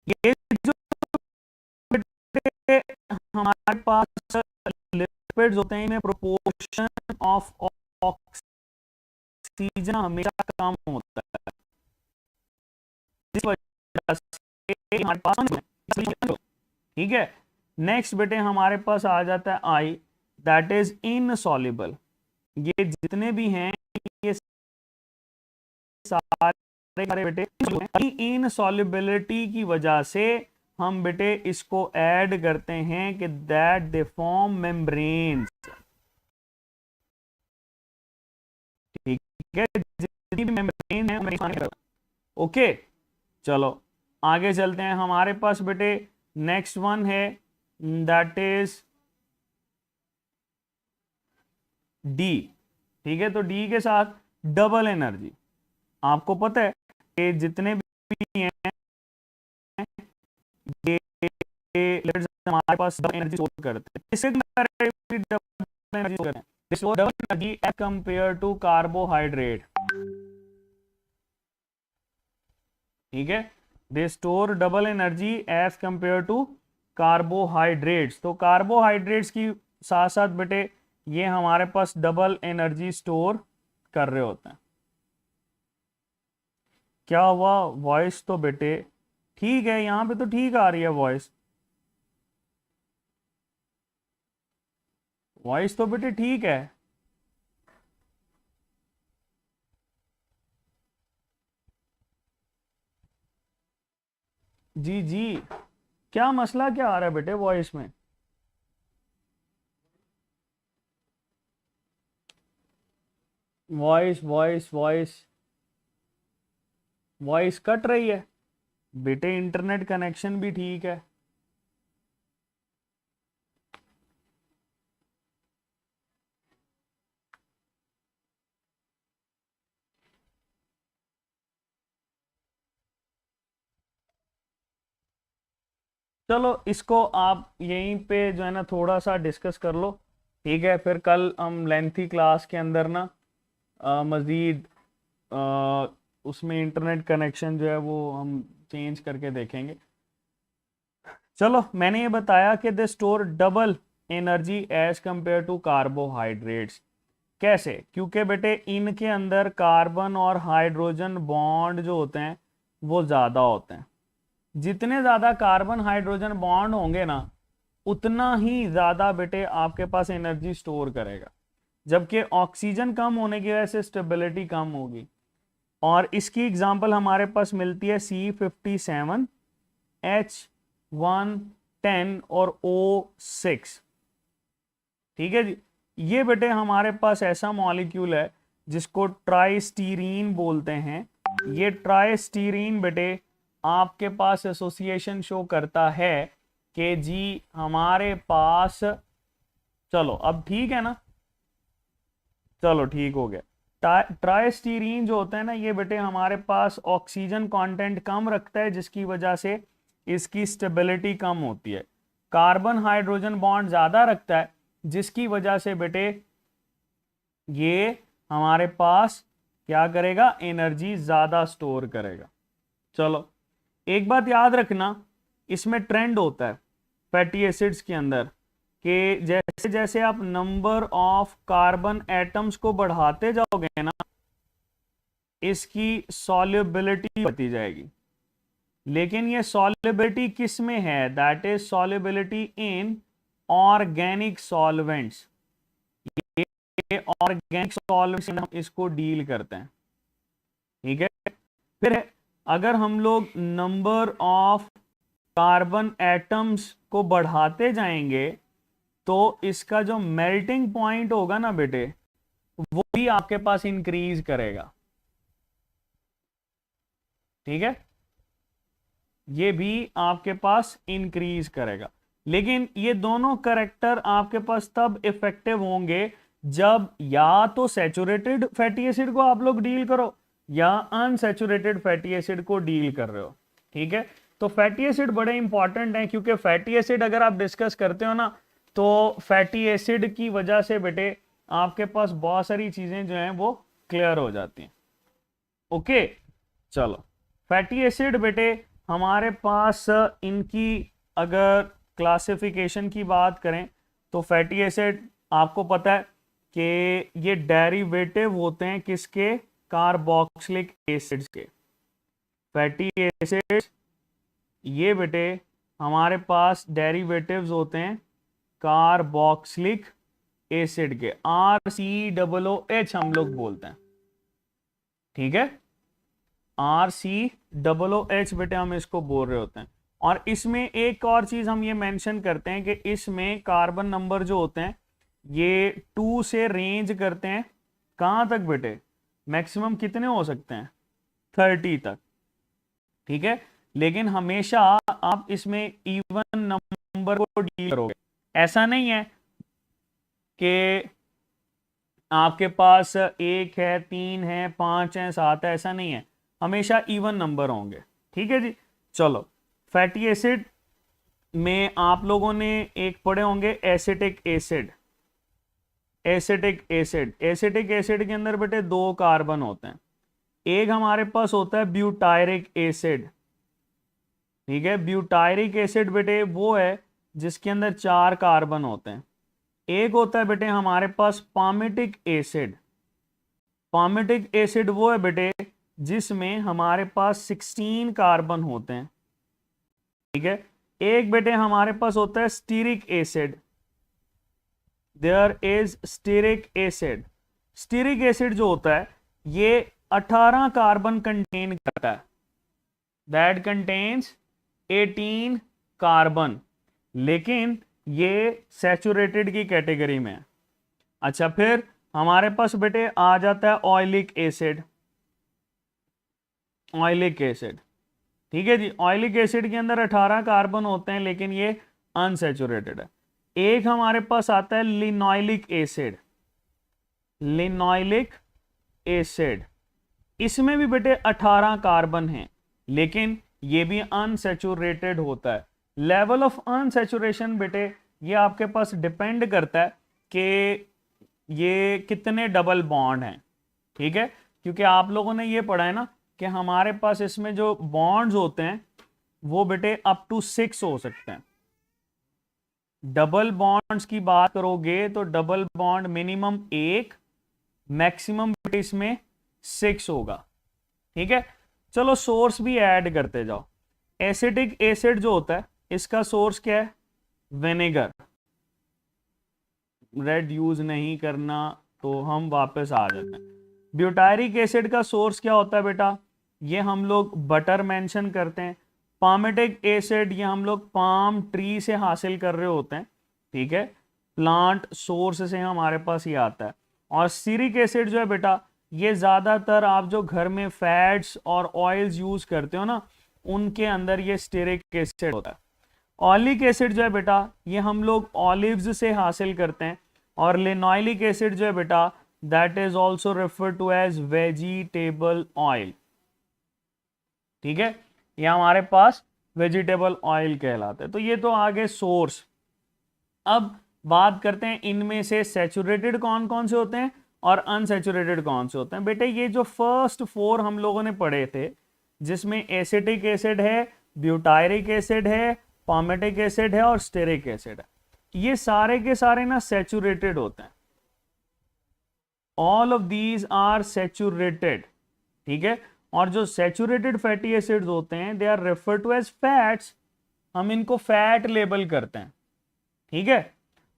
ये जो हमारे पास लिपिड्स होते हैं इनमें प्रोपोर्शन ऑफ ऑक्सीजन हमेशा कम होता है, इस वजह से हमारे पास। ठीक है। नेक्स्ट बेटे हमारे पास आ जाता है आई, दैट इज इनसॉल्युबल। ये जितने भी हैं ये सारे बेटे इनसॉल्युबिलिटी की वजह से हम बेटे इसको ऐड करते हैं कि दैट दे फॉर्म मेम्ब्रेन्स। ठीक है, जितनी भी मेम्ब्रेन है। ओके, चलो आगे चलते हैं। हमारे पास बेटे नेक्स्ट वन है, दैट इज डी। ठीक है, तो डी के साथ डबल एनर्जी। आपको पता है कि जितने भी हैं ये हमारे पास डबल एनर्जी स्टोर करते हैं। इससे डबल एनर्जी स्टोर करते हैं, double energy as compare to carbohydrate. ठीक है, they store double energy as compare to carbohydrates. तो कार्बोहाइड्रेट्स की साथ साथ बेटे ये हमारे पास डबल एनर्जी स्टोर कर रहे होते हैं। क्या हुआ? वॉइस तो बेटे ठीक है, यहां पे तो ठीक आ रही है वॉइस। वॉइस तो बेटे ठीक है। जी जी, क्या मसला क्या आ रहा है बेटे वॉइस में? Voice voice voice voice cut रही है बेटे, इंटरनेट कनेक्शन भी ठीक है। चलो इसको आप यहीं पे जो है ना थोड़ा सा डिस्कस कर लो। ठीक है, फिर कल हम लेंथी क्लास के अंदर ना मज़ीद उसमें इंटरनेट कनेक्शन जो है वो हम चेंज करके देखेंगे। चलो मैंने ये बताया कि they store double energy as compare to carbohydrates. कैसे? क्योंकि बेटे इनके अंदर कार्बन और हाइड्रोजन बॉन्ड जो होते हैं वो ज्यादा होते हैं। जितने ज्यादा कार्बन हाइड्रोजन बॉन्ड होंगे ना, उतना ही ज्यादा बेटे आपके पास एनर्जी स्टोर करेगा, जबकि ऑक्सीजन कम होने की वजह से स्टेबिलिटी कम होगी। और इसकी एग्जांपल हमारे पास मिलती है C57, H110 और O6। ठीक है जी। ये बेटे हमारे पास ऐसा मॉलिक्यूल है जिसको ट्राइस्टीरीन बोलते हैं। ये ट्राइस्टीरीन बेटे आपके पास एसोसिएशन शो करता है कि जी हमारे पास, चलो अब ठीक है ना, चलो ठीक हो गया। ट्राइस्टीरीन जो होता है ना, ये बेटे हमारे पास ऑक्सीजन कंटेंट कम रखता है, जिसकी वजह से इसकी स्टेबिलिटी कम होती है। कार्बन हाइड्रोजन बॉन्ड ज्यादा रखता है, जिसकी वजह से बेटे ये हमारे पास क्या करेगा, एनर्जी ज्यादा स्टोर करेगा। चलो एक बात याद रखना, इसमें ट्रेंड होता है फैटी एसिड्स के अंदर कि जैसे जैसे आप नंबर ऑफ कार्बन एटम्स को बढ़ाते जाओगे ना, इसकी सॉल्युबिलिटी बढ़ती जाएगी। लेकिन ये सॉल्युबिलिटी किस में है? That is solubility in organic solvents. ये ऑर्गेनिक सॉल्वेंट्स हम इसको डील करते हैं। ठीक है। फिर अगर हम लोग नंबर ऑफ कार्बन एटम्स को बढ़ाते जाएंगे तो इसका जो मेल्टिंग पॉइंट होगा ना बेटे, वो भी आपके पास इंक्रीज करेगा। ठीक है, ये भी आपके पास इंक्रीज करेगा। लेकिन ये दोनों करेक्टर आपके पास तब इफेक्टिव होंगे जब या तो सैचुरेटेड फैटी एसिड को आप लोग डील करो या अनसैचुरेटेड फैटी एसिड को डील कर रहे हो। ठीक है, तो फैटी एसिड बड़े इंपॉर्टेंट हैं, क्योंकि फैटी एसिड अगर आप डिस्कस करते हो ना, तो फैटी एसिड की वजह से बेटे आपके पास बहुत सारी चीजें जो हैं वो क्लियर हो जाती हैं। ओके, चलो फैटी एसिड बेटे हमारे पास इनकी अगर क्लासिफिकेशन की बात करें तो फैटी एसिड आपको पता है कि ये डेरिवेटिव होते हैं किसके? कार्बोक्सिलिक एसिड्स के। फैटी एसिड ये बेटे हमारे पास डेरिवेटिव्स होते हैं कार्बोक्सिलिक एसिड के, RCOOH हम लोग बोलते हैं। ठीक है, RCOOH बेटे हम इसको बोल रहे होते हैं। और इसमें एक और चीज हम ये मेंशन करते हैं कि इसमें कार्बन नंबर जो होते हैं ये 2 से रेंज करते हैं कहां तक बेटे? मैक्सिमम कितने हो सकते हैं? 30 तक। ठीक है, लेकिन हमेशा आप इसमें इवन नंबर को डील करोगे। ऐसा नहीं है कि आपके पास 1 है, 3 है, 5 है, 7 है, ऐसा नहीं है, हमेशा इवन नंबर होंगे। ठीक है जी। चलो फैटी एसिड में आप लोगों ने एक पढ़े होंगे acetic acid. Acetic acid, acetic acid के अंदर बेटे 2 कार्बन होते हैं। एक हमारे पास होता है ब्यूटायरिक एसिड। ठीक है, ब्यूटायरिक एसिड बेटे वो है जिसके अंदर 4 कार्बन होते हैं। एक होता है बेटे हमारे पास पामिटिक एसिड। पामिटिक एसिड वो है बेटे जिसमें हमारे पास 16 कार्बन होते हैं। ठीक है, एक बेटे हमारे पास होता है stearic acid. There is stearic acid. Stearic acid जो होता है ये 18 कार्बन कंटेन करता है। दैट कंटेन्स 18 कार्बन, लेकिन ये सैचुरेटेड की कैटेगरी में है। अच्छा, फिर हमारे पास बेटे आ जाता है ऑयलिक एसिड। ऑयलिक एसिड, ठीक है जी, ऑयलिक एसिड के अंदर 18 कार्बन होते हैं, लेकिन ये अनसैचुरेटेड है। एक हमारे पास आता है लिनोइलिक एसिड। लिनोइलिक एसिड, इसमें भी बेटे 18 कार्बन हैं, लेकिन ये भी अनसैचुरेटेड होता है। लेवल ऑफ अनसैचुरेशन बेटे ये आपके पास डिपेंड करता है कि ये कितने डबल बॉन्ड हैं। ठीक है, क्योंकि आप लोगों ने ये पढ़ा है ना कि हमारे पास इसमें जो बॉन्ड्स होते हैं वो बेटे अप टू 6 हो सकते हैं। डबल बॉन्ड्स की बात करोगे तो डबल बॉन्ड मिनिमम 1 मैक्सिमम बेटे इसमें 6 होगा। ठीक है, चलो सोर्स भी ऐड करते जाओ। एसिटिक एसिड जो होता है इसका सोर्स क्या है? विनेगर। रेड यूज नहीं करना, तो हम वापस आ जाते हैं। ब्यूटायरिक एसिड का सोर्स क्या होता है बेटा? ये हम लोग बटर मेंशन करते हैं। पामेटिक एसिड ये हम लोग पाम ट्री से हासिल कर रहे होते हैं। ठीक है, प्लांट सोर्स से हमारे पास ये आता है। और सीरिक एसिड जो है बेटा, ये ज़्यादातर आप जो घर में फैट्स और ऑयल्स यूज करते हो ना, उनके अंदर ये स्टेरिक एसिड होता है। ऑलिक एसिड जो है बेटा, ये हम लोग ऑलिव्स से हासिल करते हैं। और लिनोइलिक एसिड जो है बेटा, that is also refer to as vegetable oil. ठीक है, ये हमारे पास वेजिटेबल ऑयल कहलाता है। तो ये तो आगे सोर्स। अब बात करते हैं इनमें से सैचुरेटेड कौन कौन से होते हैं और अनसैचुरेटेड कौन से होते हैं। बेटे ये जो फर्स्ट 4 हम लोगों ने पढ़े थे, जिसमें एसिटिक एसिड है, ब्यूटायरिक एसिड है, पामेटिक एसिड है और स्टेरिक एसिड है, ये सारे के सारे ना सैचुरेटेड होते हैं। All of these are saturated. ठीक है, और जो सैचुरेटेड फैटी एसिड्स होते हैं they are refer to as fats. हम इनको फैट लेबल करते हैं। ठीक है,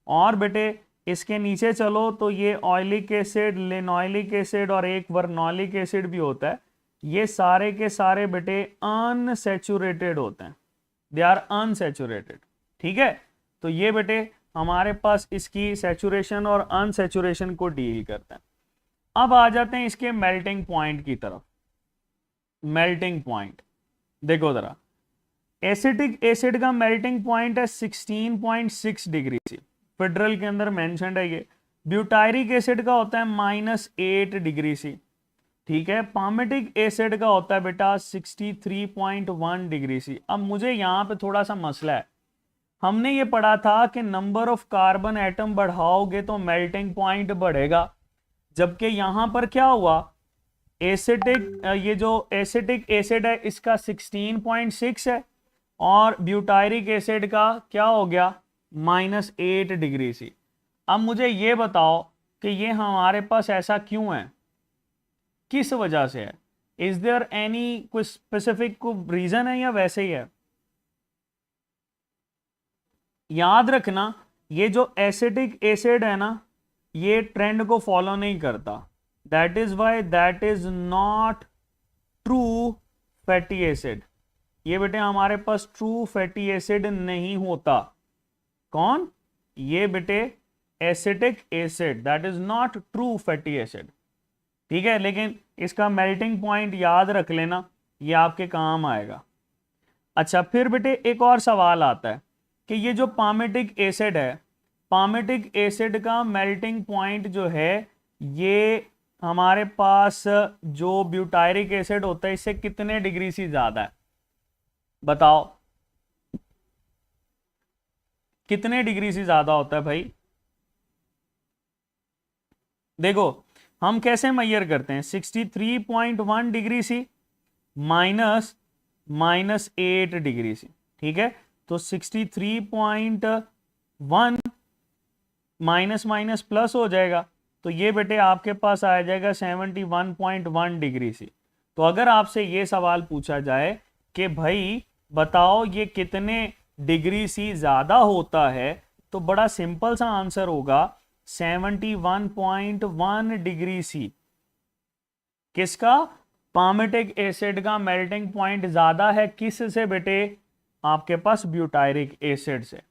और बेटे इसके नीचे चलो तो ये ऑयलिक एसिड, लिनोइलिक एसिड और एक वर्नोलिक एसिड भी होता है। ये सारे के सारे बेटे अनसैचुरेटेड होते हैं, दे आर अनसैचुरेटेड। ठीक है, तो ये बेटे हमारे पास इसकी सैचुरेशन और अनसैचुरेशन को डील करते हैं। अब आ जाते हैं इसके मेल्टिंग पॉइंट की तरफ। मेल्टिंग पॉइंट देखो जरा, एसिटिक एसिड का मेल्टिंग पॉइंट है 16.6 डिग्री सी, फेडरल के अंदर मेंशन्ड है ये। ब्यूटायरिक एसिड का होता है -8 डिग्री सी। ठीक है, पामेटिक एसिड का होता है बेटा 63.1 डिग्री सी। अब मुझे यहाँ पे थोड़ा सा मसला है। हमने ये पढ़ा था कि नंबर ऑफ कार्बन एटम बढ़ाओगे तो मेल्टिंग पॉइंट बढ़ेगा, जबकि यहां पर क्या हुआ, एसिटिक ये जो एसिटिक एसिड है इसका 16.6 है और ब्यूटायरिक एसिड का क्या हो गया, -8 डिग्री सी। अब मुझे ये बताओ कि ये हमारे पास ऐसा क्यों है, किस वजह से है? इज देयर एनी कोई स्पेसिफिक रीजन है या वैसे ही है? याद रखना, ये जो एसिटिक एसिड है ना, ये ट्रेंड को फॉलो नहीं करता। That is why that is not true fatty acid. ये बेटे हमारे पास ट्रू फैटी एसिड नहीं होता। कौन? ये बेटे acetic acid, that is not true fatty acid. ठीक है, लेकिन इसका मेल्टिंग पॉइंट याद रख लेना, ये आपके काम आएगा। अच्छा, फिर बेटे एक और सवाल आता है कि ये जो पामेटिक एसिड है, पामेटिक एसिड का मेल्टिंग पॉइंट जो है ये हमारे पास जो ब्यूटायरिक एसिड होता है इससे कितने डिग्री से ज्यादा है? बताओ कितने डिग्री से ज्यादा होता है भाई? देखो हम कैसे मेजर करते हैं, 63.1 डिग्री सी -8 डिग्री सी। ठीक है, तो 63.1 माइनस माइनस प्लस हो जाएगा, तो ये बेटे आपके पास आ जाएगा 71.1 डिग्री सी। तो अगर आपसे ये सवाल पूछा जाए कि भाई बताओ ये कितने डिग्री सी ज्यादा होता है, तो बड़ा सिंपल सा आंसर होगा 71.1 डिग्री सी। किसका? पामेटिक एसिड का मेल्टिंग पॉइंट ज्यादा है किस से बेटे? आपके पास ब्यूटायरिक एसिड से।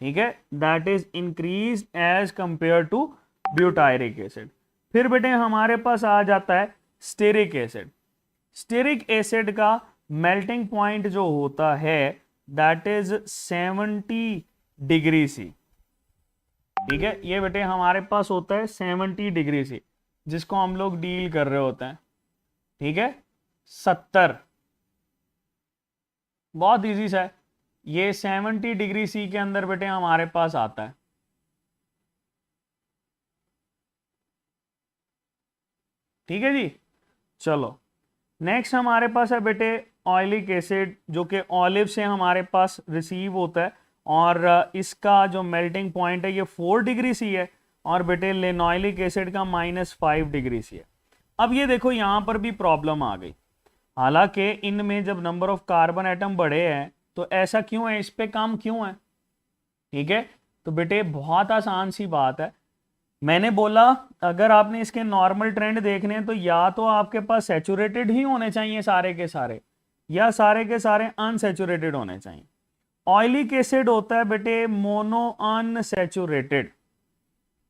ठीक है, that is increase as compare to butyric acid. फिर बेटे हमारे पास आ जाता है स्टेरिक एसिड। स्टेरिक एसिड का मेल्टिंग पॉइंट जो होता है दैट इज 70 डिग्री सी। ठीक है, ये बेटे हमारे पास होता है 70 डिग्री सी, जिसको हम लोग डील कर रहे होते हैं। ठीक है, 70 बहुत इजी सा है, ये 70 डिग्री सी के अंदर बेटे हमारे पास आता है। ठीक है जी, चलो नेक्स्ट हमारे पास है बेटे ऑयलिक एसिड, जो कि ऑलिव से हमारे पास रिसीव होता है और इसका जो मेल्टिंग पॉइंट है ये 4 डिग्री सी है और बेटे लिनोइलिक एसिड का -5 डिग्री सी है। अब ये देखो यहां पर भी प्रॉब्लम आ गई, हालांकि इनमें जब नंबर ऑफ कार्बन एटम बढ़े हैं तो ऐसा क्यों है, इस पे काम क्यों है? ठीक है, तो बेटे बहुत आसान सी बात है, मैंने बोला अगर आपने इसके नॉर्मल ट्रेंड देखने हैं तो या तो आपके पास सैचुरेटेड ही होने चाहिए सारे के सारे, या सारे के सारे अनसैचुरेटेड होने चाहिए। ऑयलिक एसिड होता है बेटे मोनो अनसैचुरेटेड,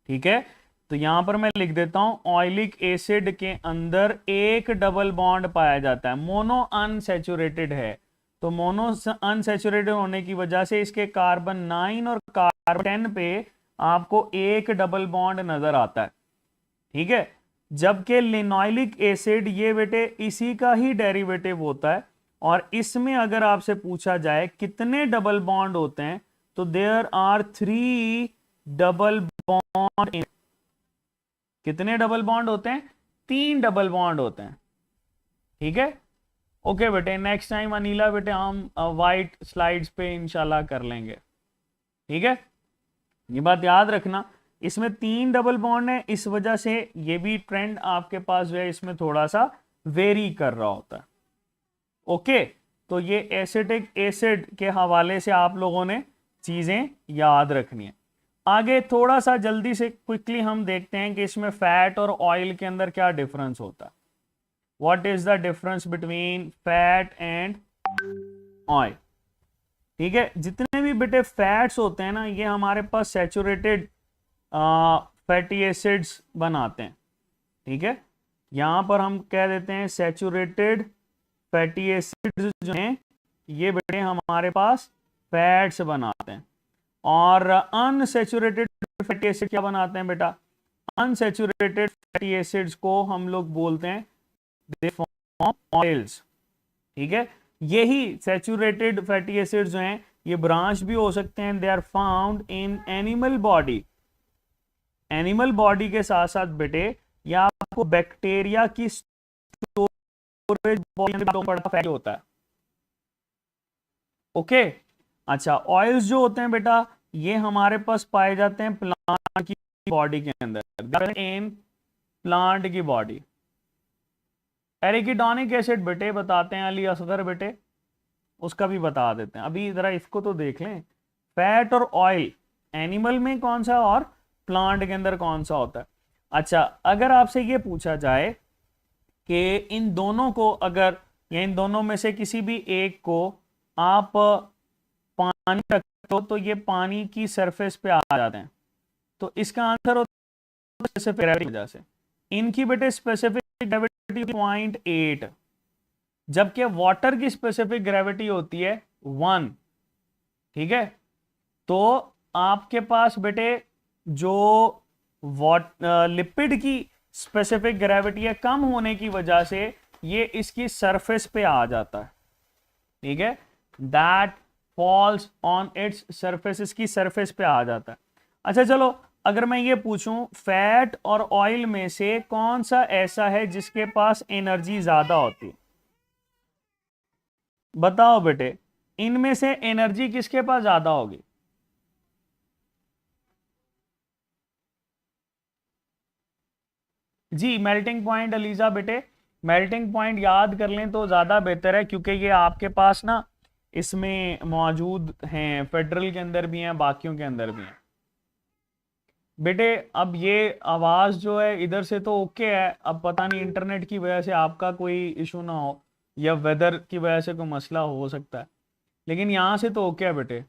ठीक है, तो यहां पर मैं लिख देता हूं ऑयलिक एसिड के अंदर एक डबल बॉन्ड पाया जाता है, मोनो अनसैचुरेटेड है, तो मोनो अनसैचुरेटेड होने की वजह से इसके कार्बन 9 और कार्बन 10 पे आपको एक डबल बॉन्ड नजर आता है, ठीक है, जबकि लिनोइलिक एसिड ये बेटे इसी का ही डेरिवेटिव होता है, और इसमें अगर आपसे पूछा जाए कितने डबल बॉन्ड होते हैं तो there are 3 double bond in, कितने डबल बॉन्ड होते हैं? 3 डबल बॉन्ड होते हैं, ठीक है। ओके बेटे, नेक्स्ट टाइम अनिला बेटे हम वाइट स्लाइड्स पे इंशाल्लाह कर लेंगे, ठीक है, ये बात याद रखना, इसमें 3 डबल बॉन्ड है, इस वजह से ये भी ट्रेंड आपके पास जो है इसमें थोड़ा सा वेरी कर रहा होता है। ओके, तो ये एसिटिक एसिड के हवाले से आप लोगों ने चीजें याद रखनी है। आगे थोड़ा सा जल्दी से क्विकली हम देखते हैं कि इसमें फैट और ऑयल के अंदर क्या डिफरेंस होता है। What is the difference between fat and oil? ठीक है, जितने भी बेटे फैट्स होते हैं ना ये हमारे पास सैचुरेटेड फैटी एसिड्स बनाते हैं, ठीक है, यहां पर हम कह देते हैं सैचुरेटेड फैटी एसिड्स जो हैं ये बेटे हमारे पास फैट्स बनाते हैं, और अनसैचुरेटेड फैटी एसिड क्या बनाते हैं बेटा? अनसैचुरेटेड फैटी एसिड्स को हम लोग बोलते हैं दे फॉर्म ऑयल्स, ठीक है, यही सैचुरेटेड फैटी एसिड्स जो हैं ये ब्रांच भी हो सकते हैं, they are found in animal body, animal body के साथ साथ बेटे या आपको बैक्टीरिया की स्टोरेज बॉडी होता है। ओके, अच्छा, ऑयल्स जो होते हैं बेटा ये हमारे पास पाए जाते हैं प्लांट की बॉडी के अंदर, इन प्लांट की बॉडी। एरिकिडोनिक एसिड बेटे बताते हैं अली असगर बेटे, उसका भी बता देते हैं, अभी जरा इसको तो देख लें, फैट और ऑयल एनिमल में कौन सा और प्लांट के अंदर कौन सा होता है। अच्छा, अगर आपसे ये पूछा जाए कि इन दोनों को अगर या इन दोनों में से किसी भी एक को आप पानी रखते हो तो ये पानी की सरफेस पे आ जाते हैं, तो इसका आंसर होता है स्पेसिफिक ग्रेविटी की वजह से। इनकी बेटे स्पेसिफिक ग्रेविटी 0.8, जबकि वाटर की स्पेसिफिक ग्रेविटी होती है 1, ठीक है, तो आपके पास बेटे जो लिपिड की स्पेसिफिक ग्रेविटी है कम होने की वजह से ये इसकी सरफेस पे आ जाता है, ठीक है, that falls on its surface, इसकी सरफेस पे आ जाता है। अच्छा चलो, अगर मैं ये पूछूं फैट और ऑयल में से कौन सा ऐसा है जिसके पास एनर्जी ज्यादा होती है, बताओ बेटे, इनमें से एनर्जी किसके पास ज्यादा होगी? जी मेल्टिंग पॉइंट अलीजा बेटे, मेल्टिंग पॉइंट याद कर लें तो ज़्यादा बेहतर है, क्योंकि ये आपके पास ना इसमें मौजूद हैं, फेडरल के अंदर भी हैं, बाकियों के अंदर भी हैं बेटे। अब ये आवाज़ जो है इधर से तो ओके है, अब पता नहीं इंटरनेट की वजह से आपका कोई इशू ना हो या वेदर की वजह से कोई मसला हो सकता है, लेकिन यहाँ से तो ओके है बेटे।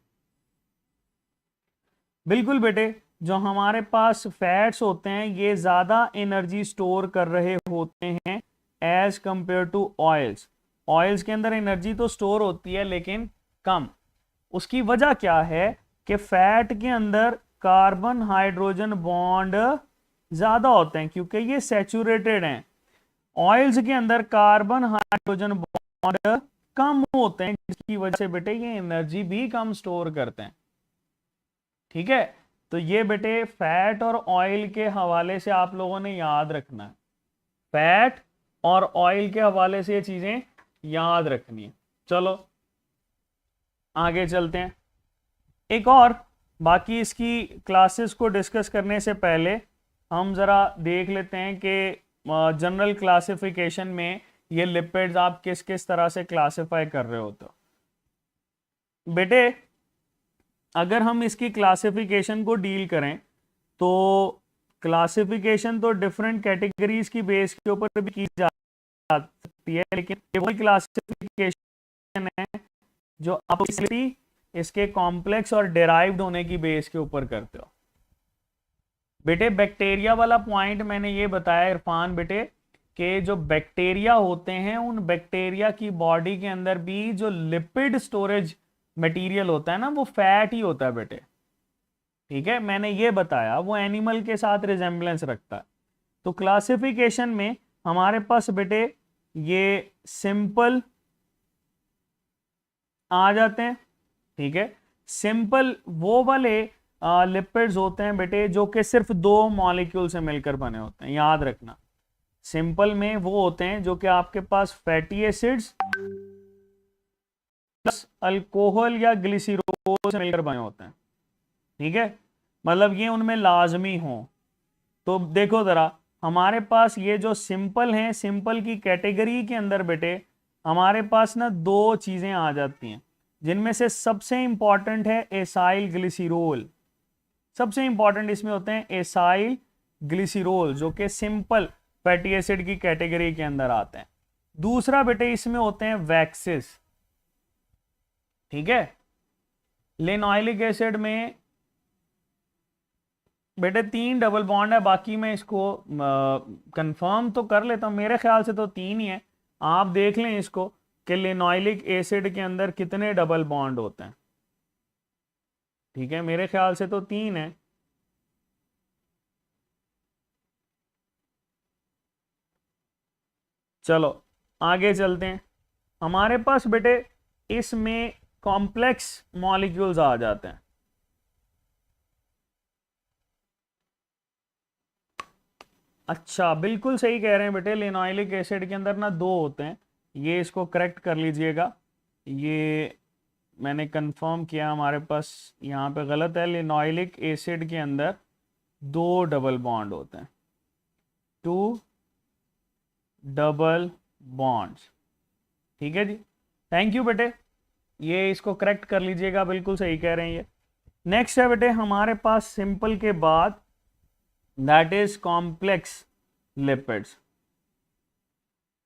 बिल्कुल बेटे, जो हमारे पास फैट्स होते हैं ये ज़्यादा एनर्जी स्टोर कर रहे होते हैं as compare to oils. Oils के अंदर एनर्जी तो स्टोर होती है लेकिन कम। उसकी वजह क्या है कि फैट के अंदर कार्बन हाइड्रोजन बॉन्ड ज़्यादा होते हैं क्योंकि ये सैचुरेटेड हैं। ऑयल्स के अंदर कार्बन हाइड्रोजन बॉन्ड कम होते हैं, जिसकी वजह से बेटे ये एनर्जी भी कम स्टोर करते हैं, ठीक है। तो ये बेटे फैट और ऑयल के हवाले से आप लोगों ने याद रखना है, फैट और ऑयल के हवाले से ये चीजें याद रखनी है। चलो आगे चलते हैं। एक और बाकी इसकी क्लासेस को डिस्कस करने से पहले हम ज़रा देख लेते हैं कि जनरल क्लासिफिकेशन में ये लिपिड्स आप किस किस तरह से क्लासिफाई कर रहे हो। तो बेटे अगर हम इसकी क्लासिफिकेशन को डील करें तो क्लासिफिकेशन तो डिफरेंट कैटेगरीज की बेस के ऊपर भी की जा सकती है, लेकिन ये वही क्लासिफिकेशन है जो आप इसके कॉम्प्लेक्स और डेराइव्ड होने की बेस के ऊपर करते हो। बेटे बैक्टीरिया वाला पॉइंट मैंने ये बताया इरफान बेटे कि जो बैक्टीरिया होते हैं उन बैक्टीरिया की बॉडी के अंदर भी जो लिपिड स्टोरेज मटेरियल होता है ना वो फैट ही होता है बेटे। ठीक है, मैंने ये बताया वो एनिमल के साथ रिजेम्बलेंस रखता है। तो क्लासिफिकेशन में हमारे पास बेटे ये सिंपल आ जाते हैं। ठीक है, सिंपल वो वाले लिपिड्स होते हैं बेटे जो कि सिर्फ दो मॉलिक्यूल से मिलकर बने होते हैं, याद रखना। सिंपल में वो होते हैं जो कि आपके पास फैटी एसिड्स प्लस अल्कोहल या ग्लिसरॉल से मिलकर बने होते हैं। ठीक है, मतलब ये उनमें लाजमी हो। तो देखो जरा हमारे पास ये जो सिंपल हैं, सिंपल की कैटेगरी के अंदर बेटे हमारे पास ना दो चीजें आ जाती हैं, जिनमें से सबसे इंपॉर्टेंट है एसाइल ग्लिसरॉल। सबसे इंपॉर्टेंट इसमें होते हैं एसाइल ग्लिसरॉल जो कि सिंपल फैटी एसिड की कैटेगरी के अंदर आते हैं। दूसरा बेटे इसमें होते हैं वैक्सेस। ठीक है, लिनोइलिक एसिड में बेटे 3 डबल बॉन्ड है, बाकी मैं इसको कंफर्म तो कर लेता हूं, मेरे ख्याल से तो 3 ही है। आप देख लें इसको कि लिनोइलिक एसिड के अंदर कितने डबल बॉन्ड होते हैं। ठीक है, मेरे ख्याल से तो 3 है। चलो आगे चलते हैं। हमारे पास बेटे इसमें कॉम्प्लेक्स मॉलिक्यूल्स आ जाते हैं। अच्छा, बिल्कुल सही कह रहे हैं बेटे, लिनोइलिक एसिड के अंदर ना 2 होते हैं। ये इसको करेक्ट कर लीजिएगा, ये मैंने कंफर्म किया, हमारे पास यहाँ पे गलत है। लिनोइलिक एसिड के अंदर 2 डबल बॉन्ड होते हैं, 2 डबल बॉन्ड्स। ठीक है जी, थैंक यू बेटे, ये इसको करेक्ट कर लीजिएगा, बिल्कुल सही कह रहे हैं ये। नेक्स्ट है बेटे हमारे पास सिंपल के बाद that is complex lipids.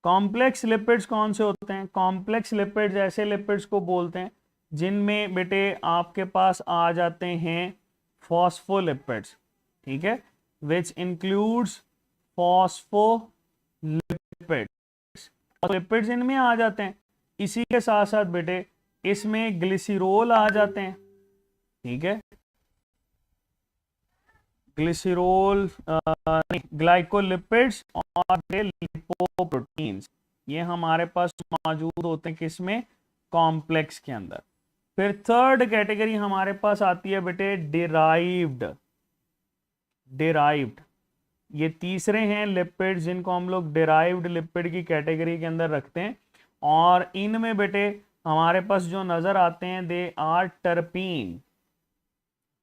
Complex lipids कौन से होते हैं? कॉम्प्लेक्स लिपिड्स ऐसे लिपिड्स को बोलते हैं जिनमें बेटे आपके पास आ जाते हैं फॉस्फोलिपिड्स। ठीक है, विच इंक्लूड्स फॉस्फोलिपिड्स। लिपिड्स इनमें आ जाते हैं, इसी के साथ साथ बेटे इसमें ग्लिसरॉल आ जाते हैं। ठीक है, ग्लिसरॉल ग्लाइकोलिपिड्स और लिपोप्रोटीन्स, ये हमारे पास मौजूद होते हैं किसमें? कॉम्प्लेक्स के अंदर। फिर थर्ड कैटेगरी हमारे पास आती है बेटे डिराइव्ड। डिराइव्ड ये तीसरे हैं लिपिड जिनको हम लोग डिराइव्ड लिपिड की कैटेगरी के अंदर रखते हैं, और इनमें बेटे हमारे पास जो नजर आते हैं दे आर टर्पीन।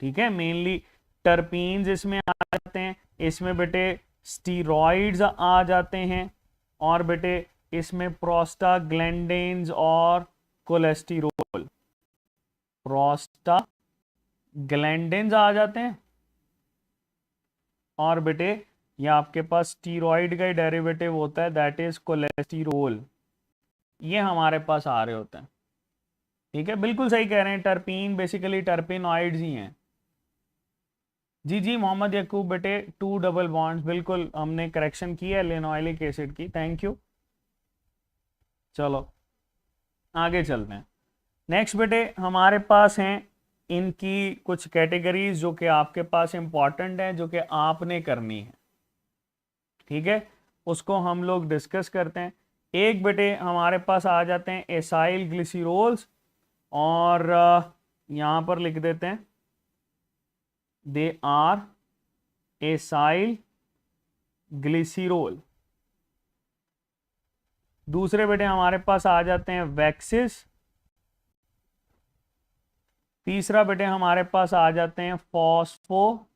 ठीक है, मेनली टर्पीन्स इसमें आ जाते हैं। इसमें बेटे स्टीरॉइड्स आ जाते हैं, और बेटे इसमें प्रोस्टाग्लैंडिन्स और कोलेस्टेरोल, प्रोस्टाग्लैंडिन्स आ जाते हैं, और बेटे ये आपके पास स्टीरॉइड का ही डेरिवेटिव होता है दैट इज कोलेस्टेरोल, ये हमारे पास आ रहे होते हैं। ठीक है, बिल्कुल सही कह रहे हैं, टर्पीन बेसिकली टर्पिनॉइड्स ही हैं। जी जी मोहम्मद यकूब बेटे 2 डबल बॉन्ड्स, बिल्कुल हमने करेक्शन की है लिनोइलिक एसिड की, थैंक यू। चलो आगे चलते हैं। नेक्स्ट बेटे हमारे पास हैं इनकी कुछ कैटेगरीज जो कि आपके पास इंपॉर्टेंट है, जो कि आपने करनी है। ठीक है, उसको हम लोग डिस्कस करते हैं। एक बेटे हमारे पास आ जाते हैं एसाइल ग्लिसरॉल्स, और यहाँ पर लिख देते हैं दे आर एसाइल ग्लिसरॉल। दूसरे बेटे हमारे पास आ जाते हैं वैक्सेस। तीसरा बेटे हमारे पास आ जाते हैं फॉस्फोलिपिड्स।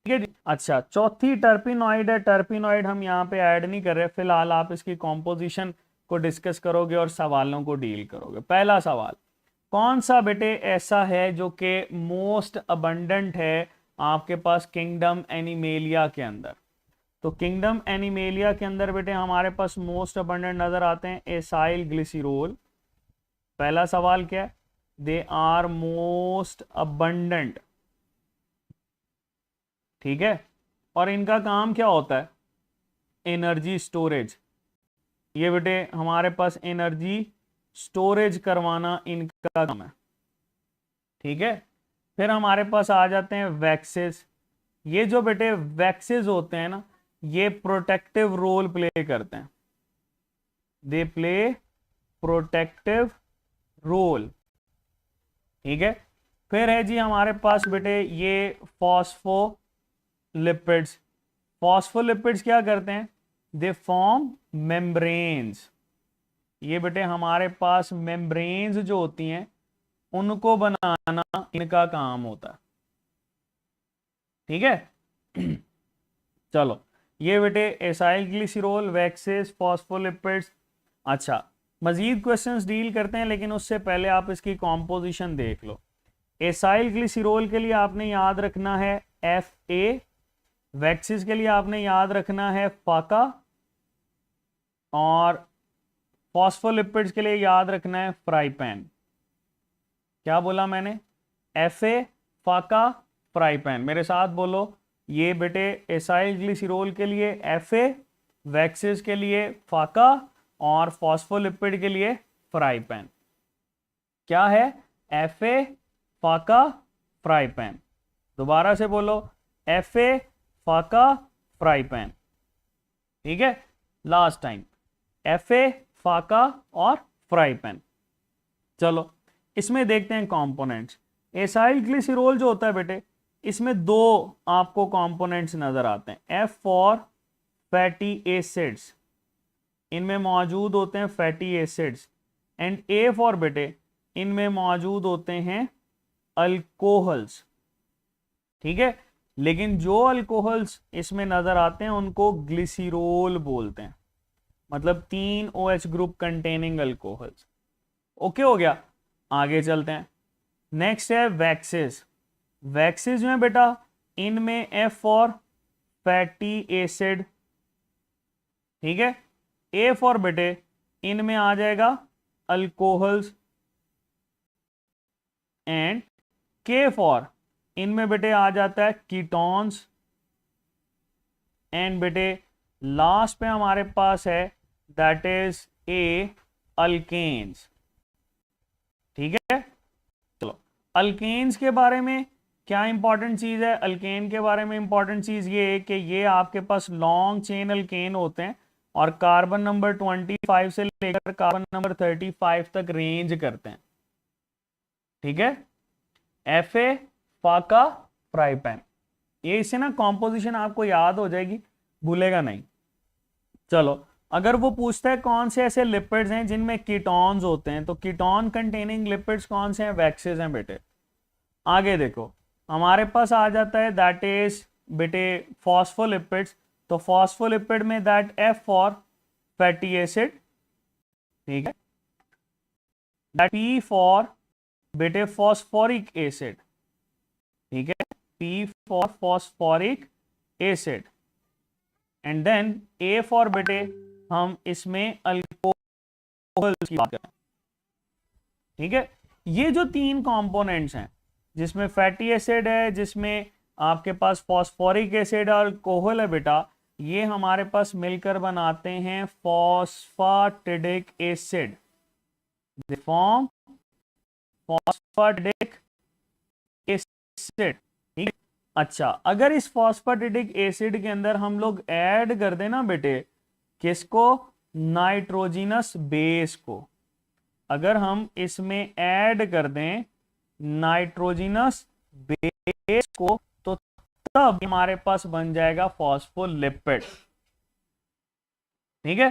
ठीक है जी। अच्छा, चौथी टर्पिनॉइड है। टर्पिनॉइड हम यहाँ पे ऐड नहीं कर रहे फिलहाल, आप इसकी कॉम्पोजिशन को डिस्कस करोगे और सवालों को डील करोगे। पहला सवाल, कौन सा बेटे ऐसा है जो कि मोस्ट अबंडेंट है आपके पास किंगडम एनिमेलिया के अंदर? तो किंगडम एनिमेलिया के अंदर बेटे हमारे पास मोस्ट अबंडेंट नजर आते हैं एसाइल ग्लिसरॉल। पहला सवाल क्या है? They are most abundant. ठीक है, और इनका काम क्या होता है? Energy storage. ये बेटे हमारे पास एनर्जी स्टोरेज करवाना इनका काम है। ठीक है, फिर हमारे पास आ जाते हैं वैक्सेस। ये जो बेटे वैक्सेस होते हैं ना, ये प्रोटेक्टिव रोल प्ले करते हैं। They play protective role. ठीक है, फिर है जी हमारे पास बेटे ये फॉस्फोलिपिड्स। फॉस्फोलिपिड्स क्या करते हैं? They form membranes. ये बेटे हमारे पास मेम्ब्रेन्स जो होती हैं उनको बनाना इनका काम होता है। ठीक है चलो, ये बेटे एसाइल ग्लिसरॉल, वैक्सेस, फॉस्फोलिपिड्स। अच्छा, मजीद क्वेश्चंस डील करते हैं, लेकिन उससे पहले आप इसकी कॉम्पोजिशन देख लो। एसाइल ग्लिसरॉल के लिए आपने याद रखना है Fa, वैक्सेस के लिए आपने याद रखना है फाका, और फॉस्फोलिपिड्स के लिए याद रखना है फ्राई पैन। क्या बोला मैंने? Fa, फाका, फ्राई पैन। मेरे साथ बोलो, ये बेटे एसाइल ग्लिसरॉल के लिए Fa, वैक्सेस के लिए फाका, और फॉस्फोलिपिड के लिए फ्राई पैन। क्या है? Fa, फाका, फ्राई पैन। दोबारा से बोलो, Fa, फाका, फ्राई पैन। ठीक है, लास्ट टाइम, Fa, फाका और फ्राई पैन। चलो इसमें देखते हैं कंपोनेंट्स। एसाइल ग्लिसरॉल जो होता है बेटे, इसमें दो आपको कंपोनेंट्स नजर आते हैं। F फॉर फैटी एसिड्स, इनमें मौजूद होते हैं fatty acids, and A for बेटे इनमें मौजूद होते हैं अल्कोहल्स। ठीक है, लेकिन जो अल्कोहल्स इसमें नजर आते हैं उनको ग्लिसरॉल बोलते हैं, मतलब 3 OH group containing alcohols. Okay हो गया, आगे चलते हैं। नेक्स्ट है वैक्सेस। वैक्सेस जो है बेटा, इनमें F फॉर फैटी एसिड। ठीक है, A फॉर बेटे इनमें आ जाएगा अल्कोहल्स, एंड K फॉर इनमें बेटे आ जाता है कीटोन्स, एंड बेटे लास्ट पे हमारे पास है दैट इज A, अल्केन्स। ठीक है, चलो अल्केन्स के बारे में क्या इंपॉर्टेंट चीज है? अल्केन के बारे में इंपॉर्टेंट चीज ये है कि ये आपके पास लॉन्ग चेन अल्केन होते हैं और कार्बन नंबर 25 से लेकर कार्बन नंबर 35 तक रेंज करते हैं। ठीक है, Fa, फाका, फ्राई पैन। ये इससे ना कॉम्पोजिशन आपको याद हो जाएगी, भूलेगा नहीं। चलो, अगर वो पूछता है कौन से ऐसे लिपिड्स हैं जिनमें कीटोन्स होते हैं, तो कीटोन कंटेनिंग लिपिड्स कौन से हैं? वैक्सेस हैं बेटे। आगे देखो, हमारे पास आ जाता है दैट इज बेटे फॉस्फोलिपिड्स। तो फॉस्फोलिपिड में that F for fatty acid. ठीक है, दैट P फॉर बेटे फॉस्फोरिक एसिड। ठीक है, P for phosphoric acid, and then A for बेटे हम इसमें अल्कोहल की बात करें। ठीक है, ये जो 3 कंपोनेंट्स हैं, जिसमें फैटी एसिड है, जिसमें आपके पास फॉस्फोरिक एसिड और अल्कोहल है बेटा, ये हमारे पास मिलकर बनाते हैं phosphatidic acid. They form phosphatidic acid. ठीक है, अच्छा, अगर इस फॉस्फेटिडिक एसिड के अंदर हम लोग ऐड कर दें ना बेटे, किसको? नाइट्रोजिनस बेस को। अगर हम इसमें ऐड कर दें नाइट्रोजिनस बेस को, तो तब हमारे पास बन जाएगा फॉस्फोलिपिड। ठीक है,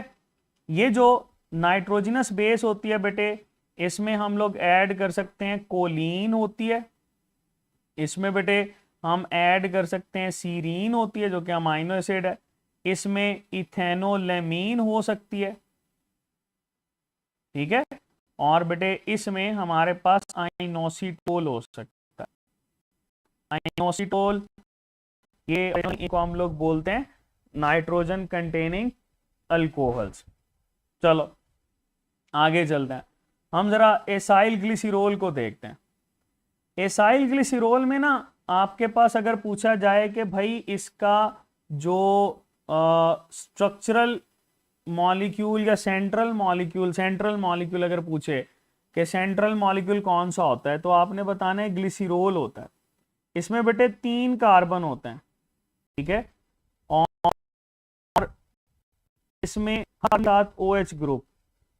ये जो नाइट्रोजनस बेस होती है बेटे, इसमें हम लोग ऐड कर सकते हैं कोलीन होती है, इसमें बेटे हम ऐड कर सकते हैं सीरीन होती है जो कि अमाइनो एसिड है, इसमें इथेनोलेमीन हो सकती है, ठीक है, और बेटे इसमें हमारे पास आइनोसिटोल हो सकता है। आइनोसिटोल ये इनको हम लोग बोलते हैं नाइट्रोजन कंटेनिंग अल्कोहल्स। चलो आगे चलते हैं, हम जरा एसाइल ग्लिसरॉल को देखते हैं। एसाइल ग्लिसरॉल में ना आपके पास अगर पूछा जाए कि भाई इसका जो स्ट्रक्चरल मॉलिक्यूल या सेंट्रल मॉलिक्यूल अगर पूछे कि सेंट्रल मॉलिक्यूल कौन सा होता है, तो आपने बताना है ग्लिसरॉल होता है। इसमें बेटे 3 कार्बन होते हैं, ठीक है, और इसमें हर साथ OH ग्रुप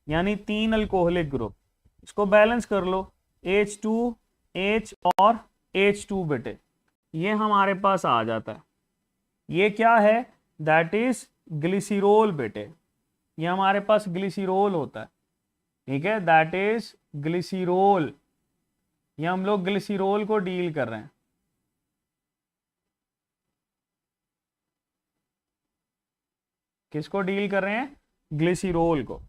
यानी 3 अल्कोहलिक ग्रुप, इसको बैलेंस कर लो, H2 H और H2 बेटे, ये हमारे पास आ जाता है। ये क्या है, दैट इज ग्लिसरॉल बेटे, ये हमारे पास ग्लिसरॉल होता है, ठीक है, दैट इज ग्लिसरॉल। ये हम लोग ग्लिसरॉल को डील कर रहे हैं। किसको डील कर रहे हैं, ग्लिसरॉल को।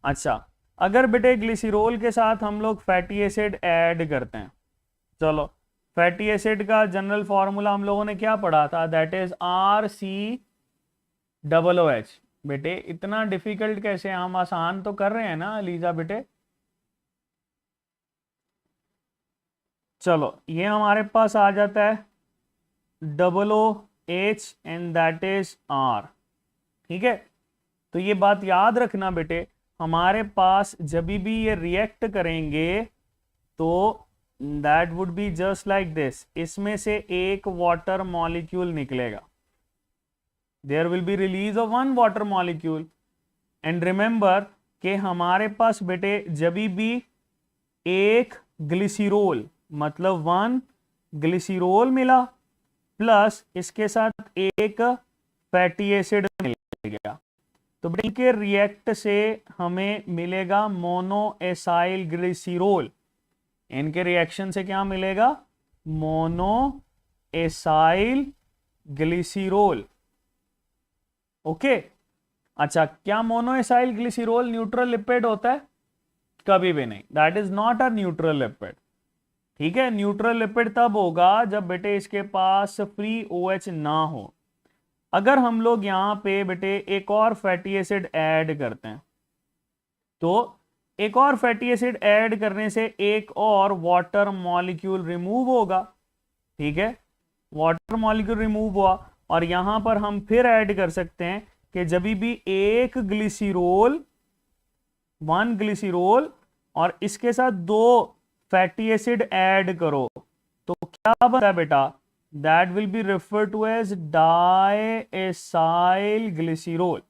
अच्छा, अगर बेटे ग्लिसरॉल के साथ हम लोग फैटी एसिड ऐड करते हैं, चलो फैटी एसिड का जनरल फॉर्मूला हम लोगों ने क्या पढ़ा था, दैट इज RCOOH। बेटे इतना डिफिकल्ट कैसे, हम आसान तो कर रहे हैं ना लीजा बेटे। चलो ये हमारे पास आ जाता है OOH and that is R, ठीक है। तो ये बात याद रखना बेटे, हमारे पास जब भी ये रिएक्ट करेंगे तो that would be just like this, इसमें से एक वाटर मॉलिक्यूल निकलेगा, there will be release of 1 water molecule. And remember कि हमारे पास बेटे जब भी एक ग्लिसरॉल मतलब 1 ग्लिसरॉल मिला प्लस इसके साथ एक फैटी एसिड मिल गया, तो बेटे इनके रिएक्ट से हमें मिलेगा मोनो एसाइल ग्लिसरॉल। इनके रिएक्शन से क्या मिलेगा, मोनो एसाइल ग्लिसरॉल। ओके, अच्छा क्या mono acyl glycerol neutral lipid होता है, कभी भी नहीं, that is not a neutral lipid, ठीक है। न्यूट्रल लिपिड तब होगा जब बेटे इसके पास फ्री OH ना हो। अगर हम लोग यहां पे बेटे एक और फैटी एसिड ऐड करते हैं, तो एक और फैटी एसिड ऐड करने से एक और वाटर मॉलिक्यूल रिमूव होगा, ठीक है, वाटर मॉलिक्यूल रिमूव हुआ, और यहां पर हम फिर ऐड कर सकते हैं कि जब भी एक ग्लिसरॉल 1 ग्लिसरॉल और इसके साथ 2 फैटी एसिड ऐड करो तो क्या बनता है बेटा, that will be refer to as diacylglycerol.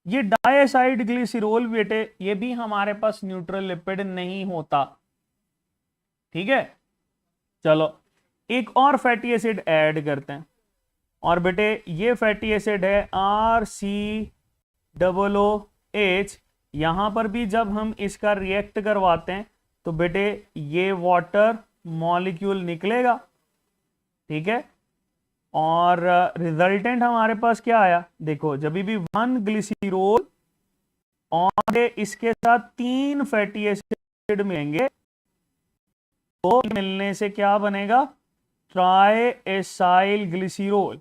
ये डायएसाइल ग्लिसरॉल बेटे ये भी हमारे पास न्यूट्रल लिपिड नहीं होता, ठीक है। चलो एक और फैटी एसिड ऐड करते हैं, और बेटे ये फैटी एसिड है RCOOH। यहां पर भी जब हम इसका रिएक्ट करवाते हैं तो बेटे ये वाटर मॉलिक्यूल निकलेगा, ठीक है, और रिजल्टेंट हमारे पास क्या आया, देखो जब भी 1 ग्लिसरॉल और इसके साथ 3 फैटी एसिड मिलेंगे तो मिलने से क्या बनेगा, triacylglycerol,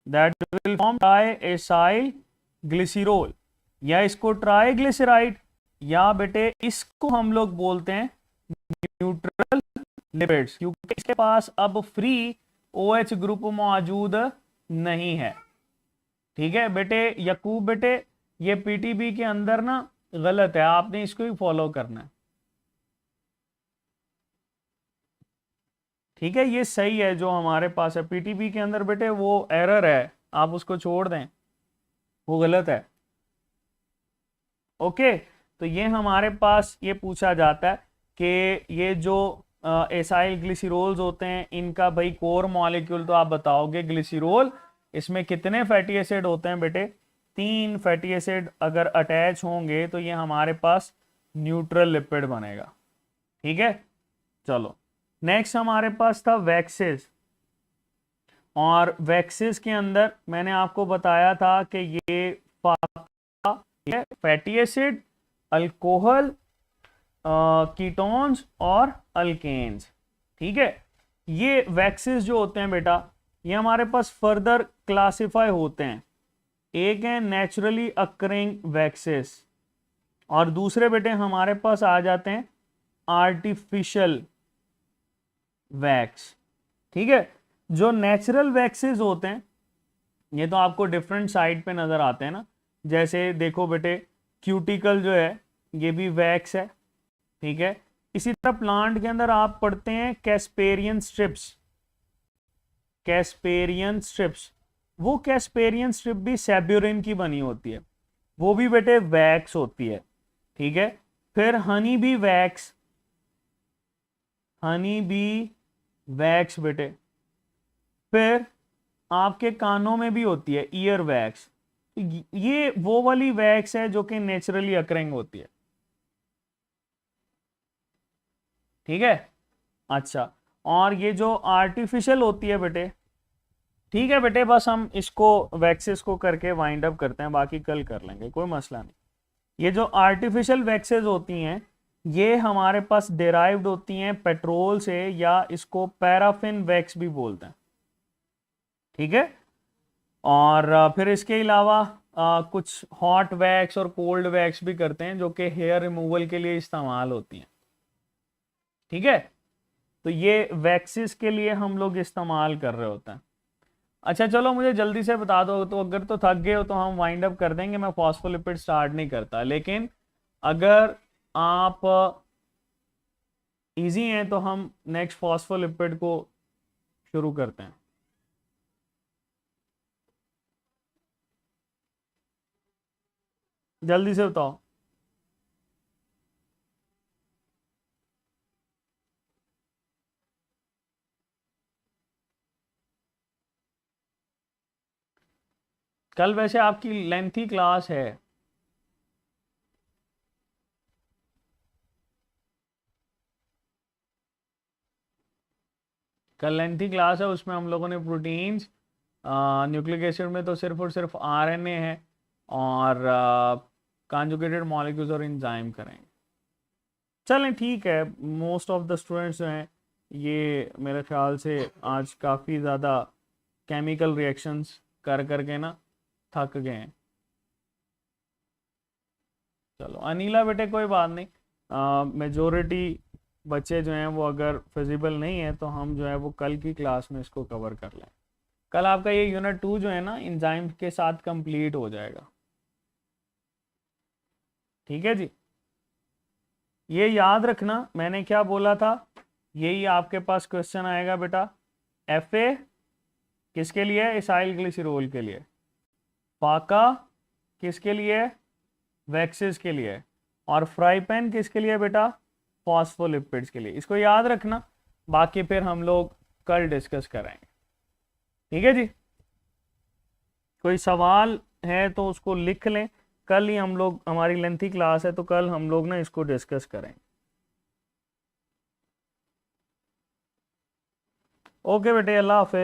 that will form triacylglycerol, या इसको ट्राइग्लिसराइड, या बेटे इसको हम लोग बोलते हैं न्यूट्रल लिपिड्स, क्योंकि इसके पास अब फ्री OH ग्रुप मौजूद नहीं है, ठीक है। बेटे यकूब बेटे ये PTB के अंदर ना गलत है, आपने इसको ही फॉलो करना है, ठीक है। ये सही है जो हमारे पास है PTB के अंदर बेटे, वो एरर है, आप उसको छोड़ दें, वो गलत है। ओके, तो ये हमारे पास ये पूछा जाता है कि ये जो एसाइल ग्लिसरॉल्स होते हैं इनका भाई कोर मॉलिक्यूल तो आप बताओगे ग्लिसरॉल, इसमें कितने फैटी एसिड होते हैं बेटे, 3 फैटी एसिड अगर अटैच होंगे तो ये हमारे पास न्यूट्रल लिपिड बनेगा। ठीक है, चलो नेक्स्ट हमारे पास था वैक्सेस, और वैक्सेस के अंदर मैंने आपको बताया था कि ये फैटी एसिड, अल्कोहल, कीटोन्स और अल्केन्स। ठीक है, ये वैक्सेस जो होते हैं बेटा, ये हमारे पास फर्दर क्लासिफाई होते हैं। एक है नेचुरली अकरिंग वैक्सेस, और दूसरे बेटे हमारे पास आ जाते हैं आर्टिफिशियल वैक्स। ठीक है, जो नेचुरल वैक्सेस होते हैं ये तो आपको डिफरेंट साइड पे नजर आते हैं ना, जैसे देखो बेटे क्यूटिकल जो है ये भी वैक्स है। ठीक है, इसी तरह प्लांट के अंदर आप पढ़ते हैं कैस्पेरियन स्ट्रिप्स। कैस्पेरियन स्ट्रिप्स, वो कैस्पेरियन स्ट्रिप भी सेब्यूरिन की बनी होती है, वो भी बेटे वैक्स होती है। ठीक है, फिर हनी भी वैक्स, हनी भी वैक्स बेटे। फिर आपके कानों में भी होती है ईयर वैक्स, ये वो वाली वैक्स है जो कि नेचुरली अकरिंग होती है। ठीक है, अच्छा, और ये जो आर्टिफिशियल होती है बेटे, ठीक है बेटे, बस हम इसको वैक्सेस को करके वाइंड अप करते हैं, बाकी कल कर लेंगे, कोई मसला नहीं। ये जो आर्टिफिशियल वैक्सेस होती हैं ये हमारे पास डेराइव्ड होती हैं पेट्रोल से, या इसको पैराफिन वैक्स भी बोलते हैं। ठीक है, और फिर इसके अलावा कुछ हॉट वैक्स और कोल्ड वैक्स भी करते हैं जो कि हेयर रिमूवल के लिए इस्तेमाल होती हैं। ठीक है, तो ये वैक्सेस के लिए हम लोग इस्तेमाल कर रहे होते हैं। अच्छा चलो मुझे जल्दी से बता दो, तो अगर तो थक गए हो तो हम वाइंड अप कर देंगे, मैं फॉस्फोलिपिड स्टार्ट नहीं करता, लेकिन अगर आप इजी हैं तो हम नेक्स्ट फॉस्फोलिपिड को शुरू करते हैं। जल्दी से बताओ। कल वैसे आपकी लेंथी क्लास है। कल लेंथी क्लास है, उसमें हम लोगों ने प्रोटीन्स, न्यूक्लिक एसिड में तो सिर्फ और सिर्फ आरएनए है, और कॉन्जुगेटेड मॉलिक्यूल्स और एंजाइम करेंगे। चलें ठीक है, मोस्ट ऑफ द स्टूडेंट्स जो हैं ये मेरे ख्याल से आज काफ़ी ज़्यादा केमिकल रिएक्शंस कर करके ना थक गए हैं। चलो अनिला बेटे कोई बात नहीं, मेजोरिटी बच्चे जो हैं वो अगर फिजिबल नहीं है तो हम जो है वो कल की क्लास में इसको कवर कर लें। कल आपका ये यूनिट 2 जो है ना एंजाइम के साथ कंप्लीट हो जाएगा। ठीक है जी, ये याद रखना मैंने क्या बोला था, यही आपके पास क्वेश्चन आएगा बेटा। FA किसके लिए है? इसाइल ग्लिसरॉल के लिए। फाका किसके लिए? वैक्सेस के लिए। और फ्राई पैन किसके लिए बेटा? फॉस्फोलिपिड्स के लिए। इसको याद रखना, बाकी फिर हम लोग कल डिस्कस करेंगे। ठीक है जी, कोई सवाल है तो उसको लिख लें, कल ही हम लोग, हमारी लेंथी क्लास है तो कल हम लोग ना इसको डिस्कस करेंगे। ओके बेटे, अल्लाह हाफिज़।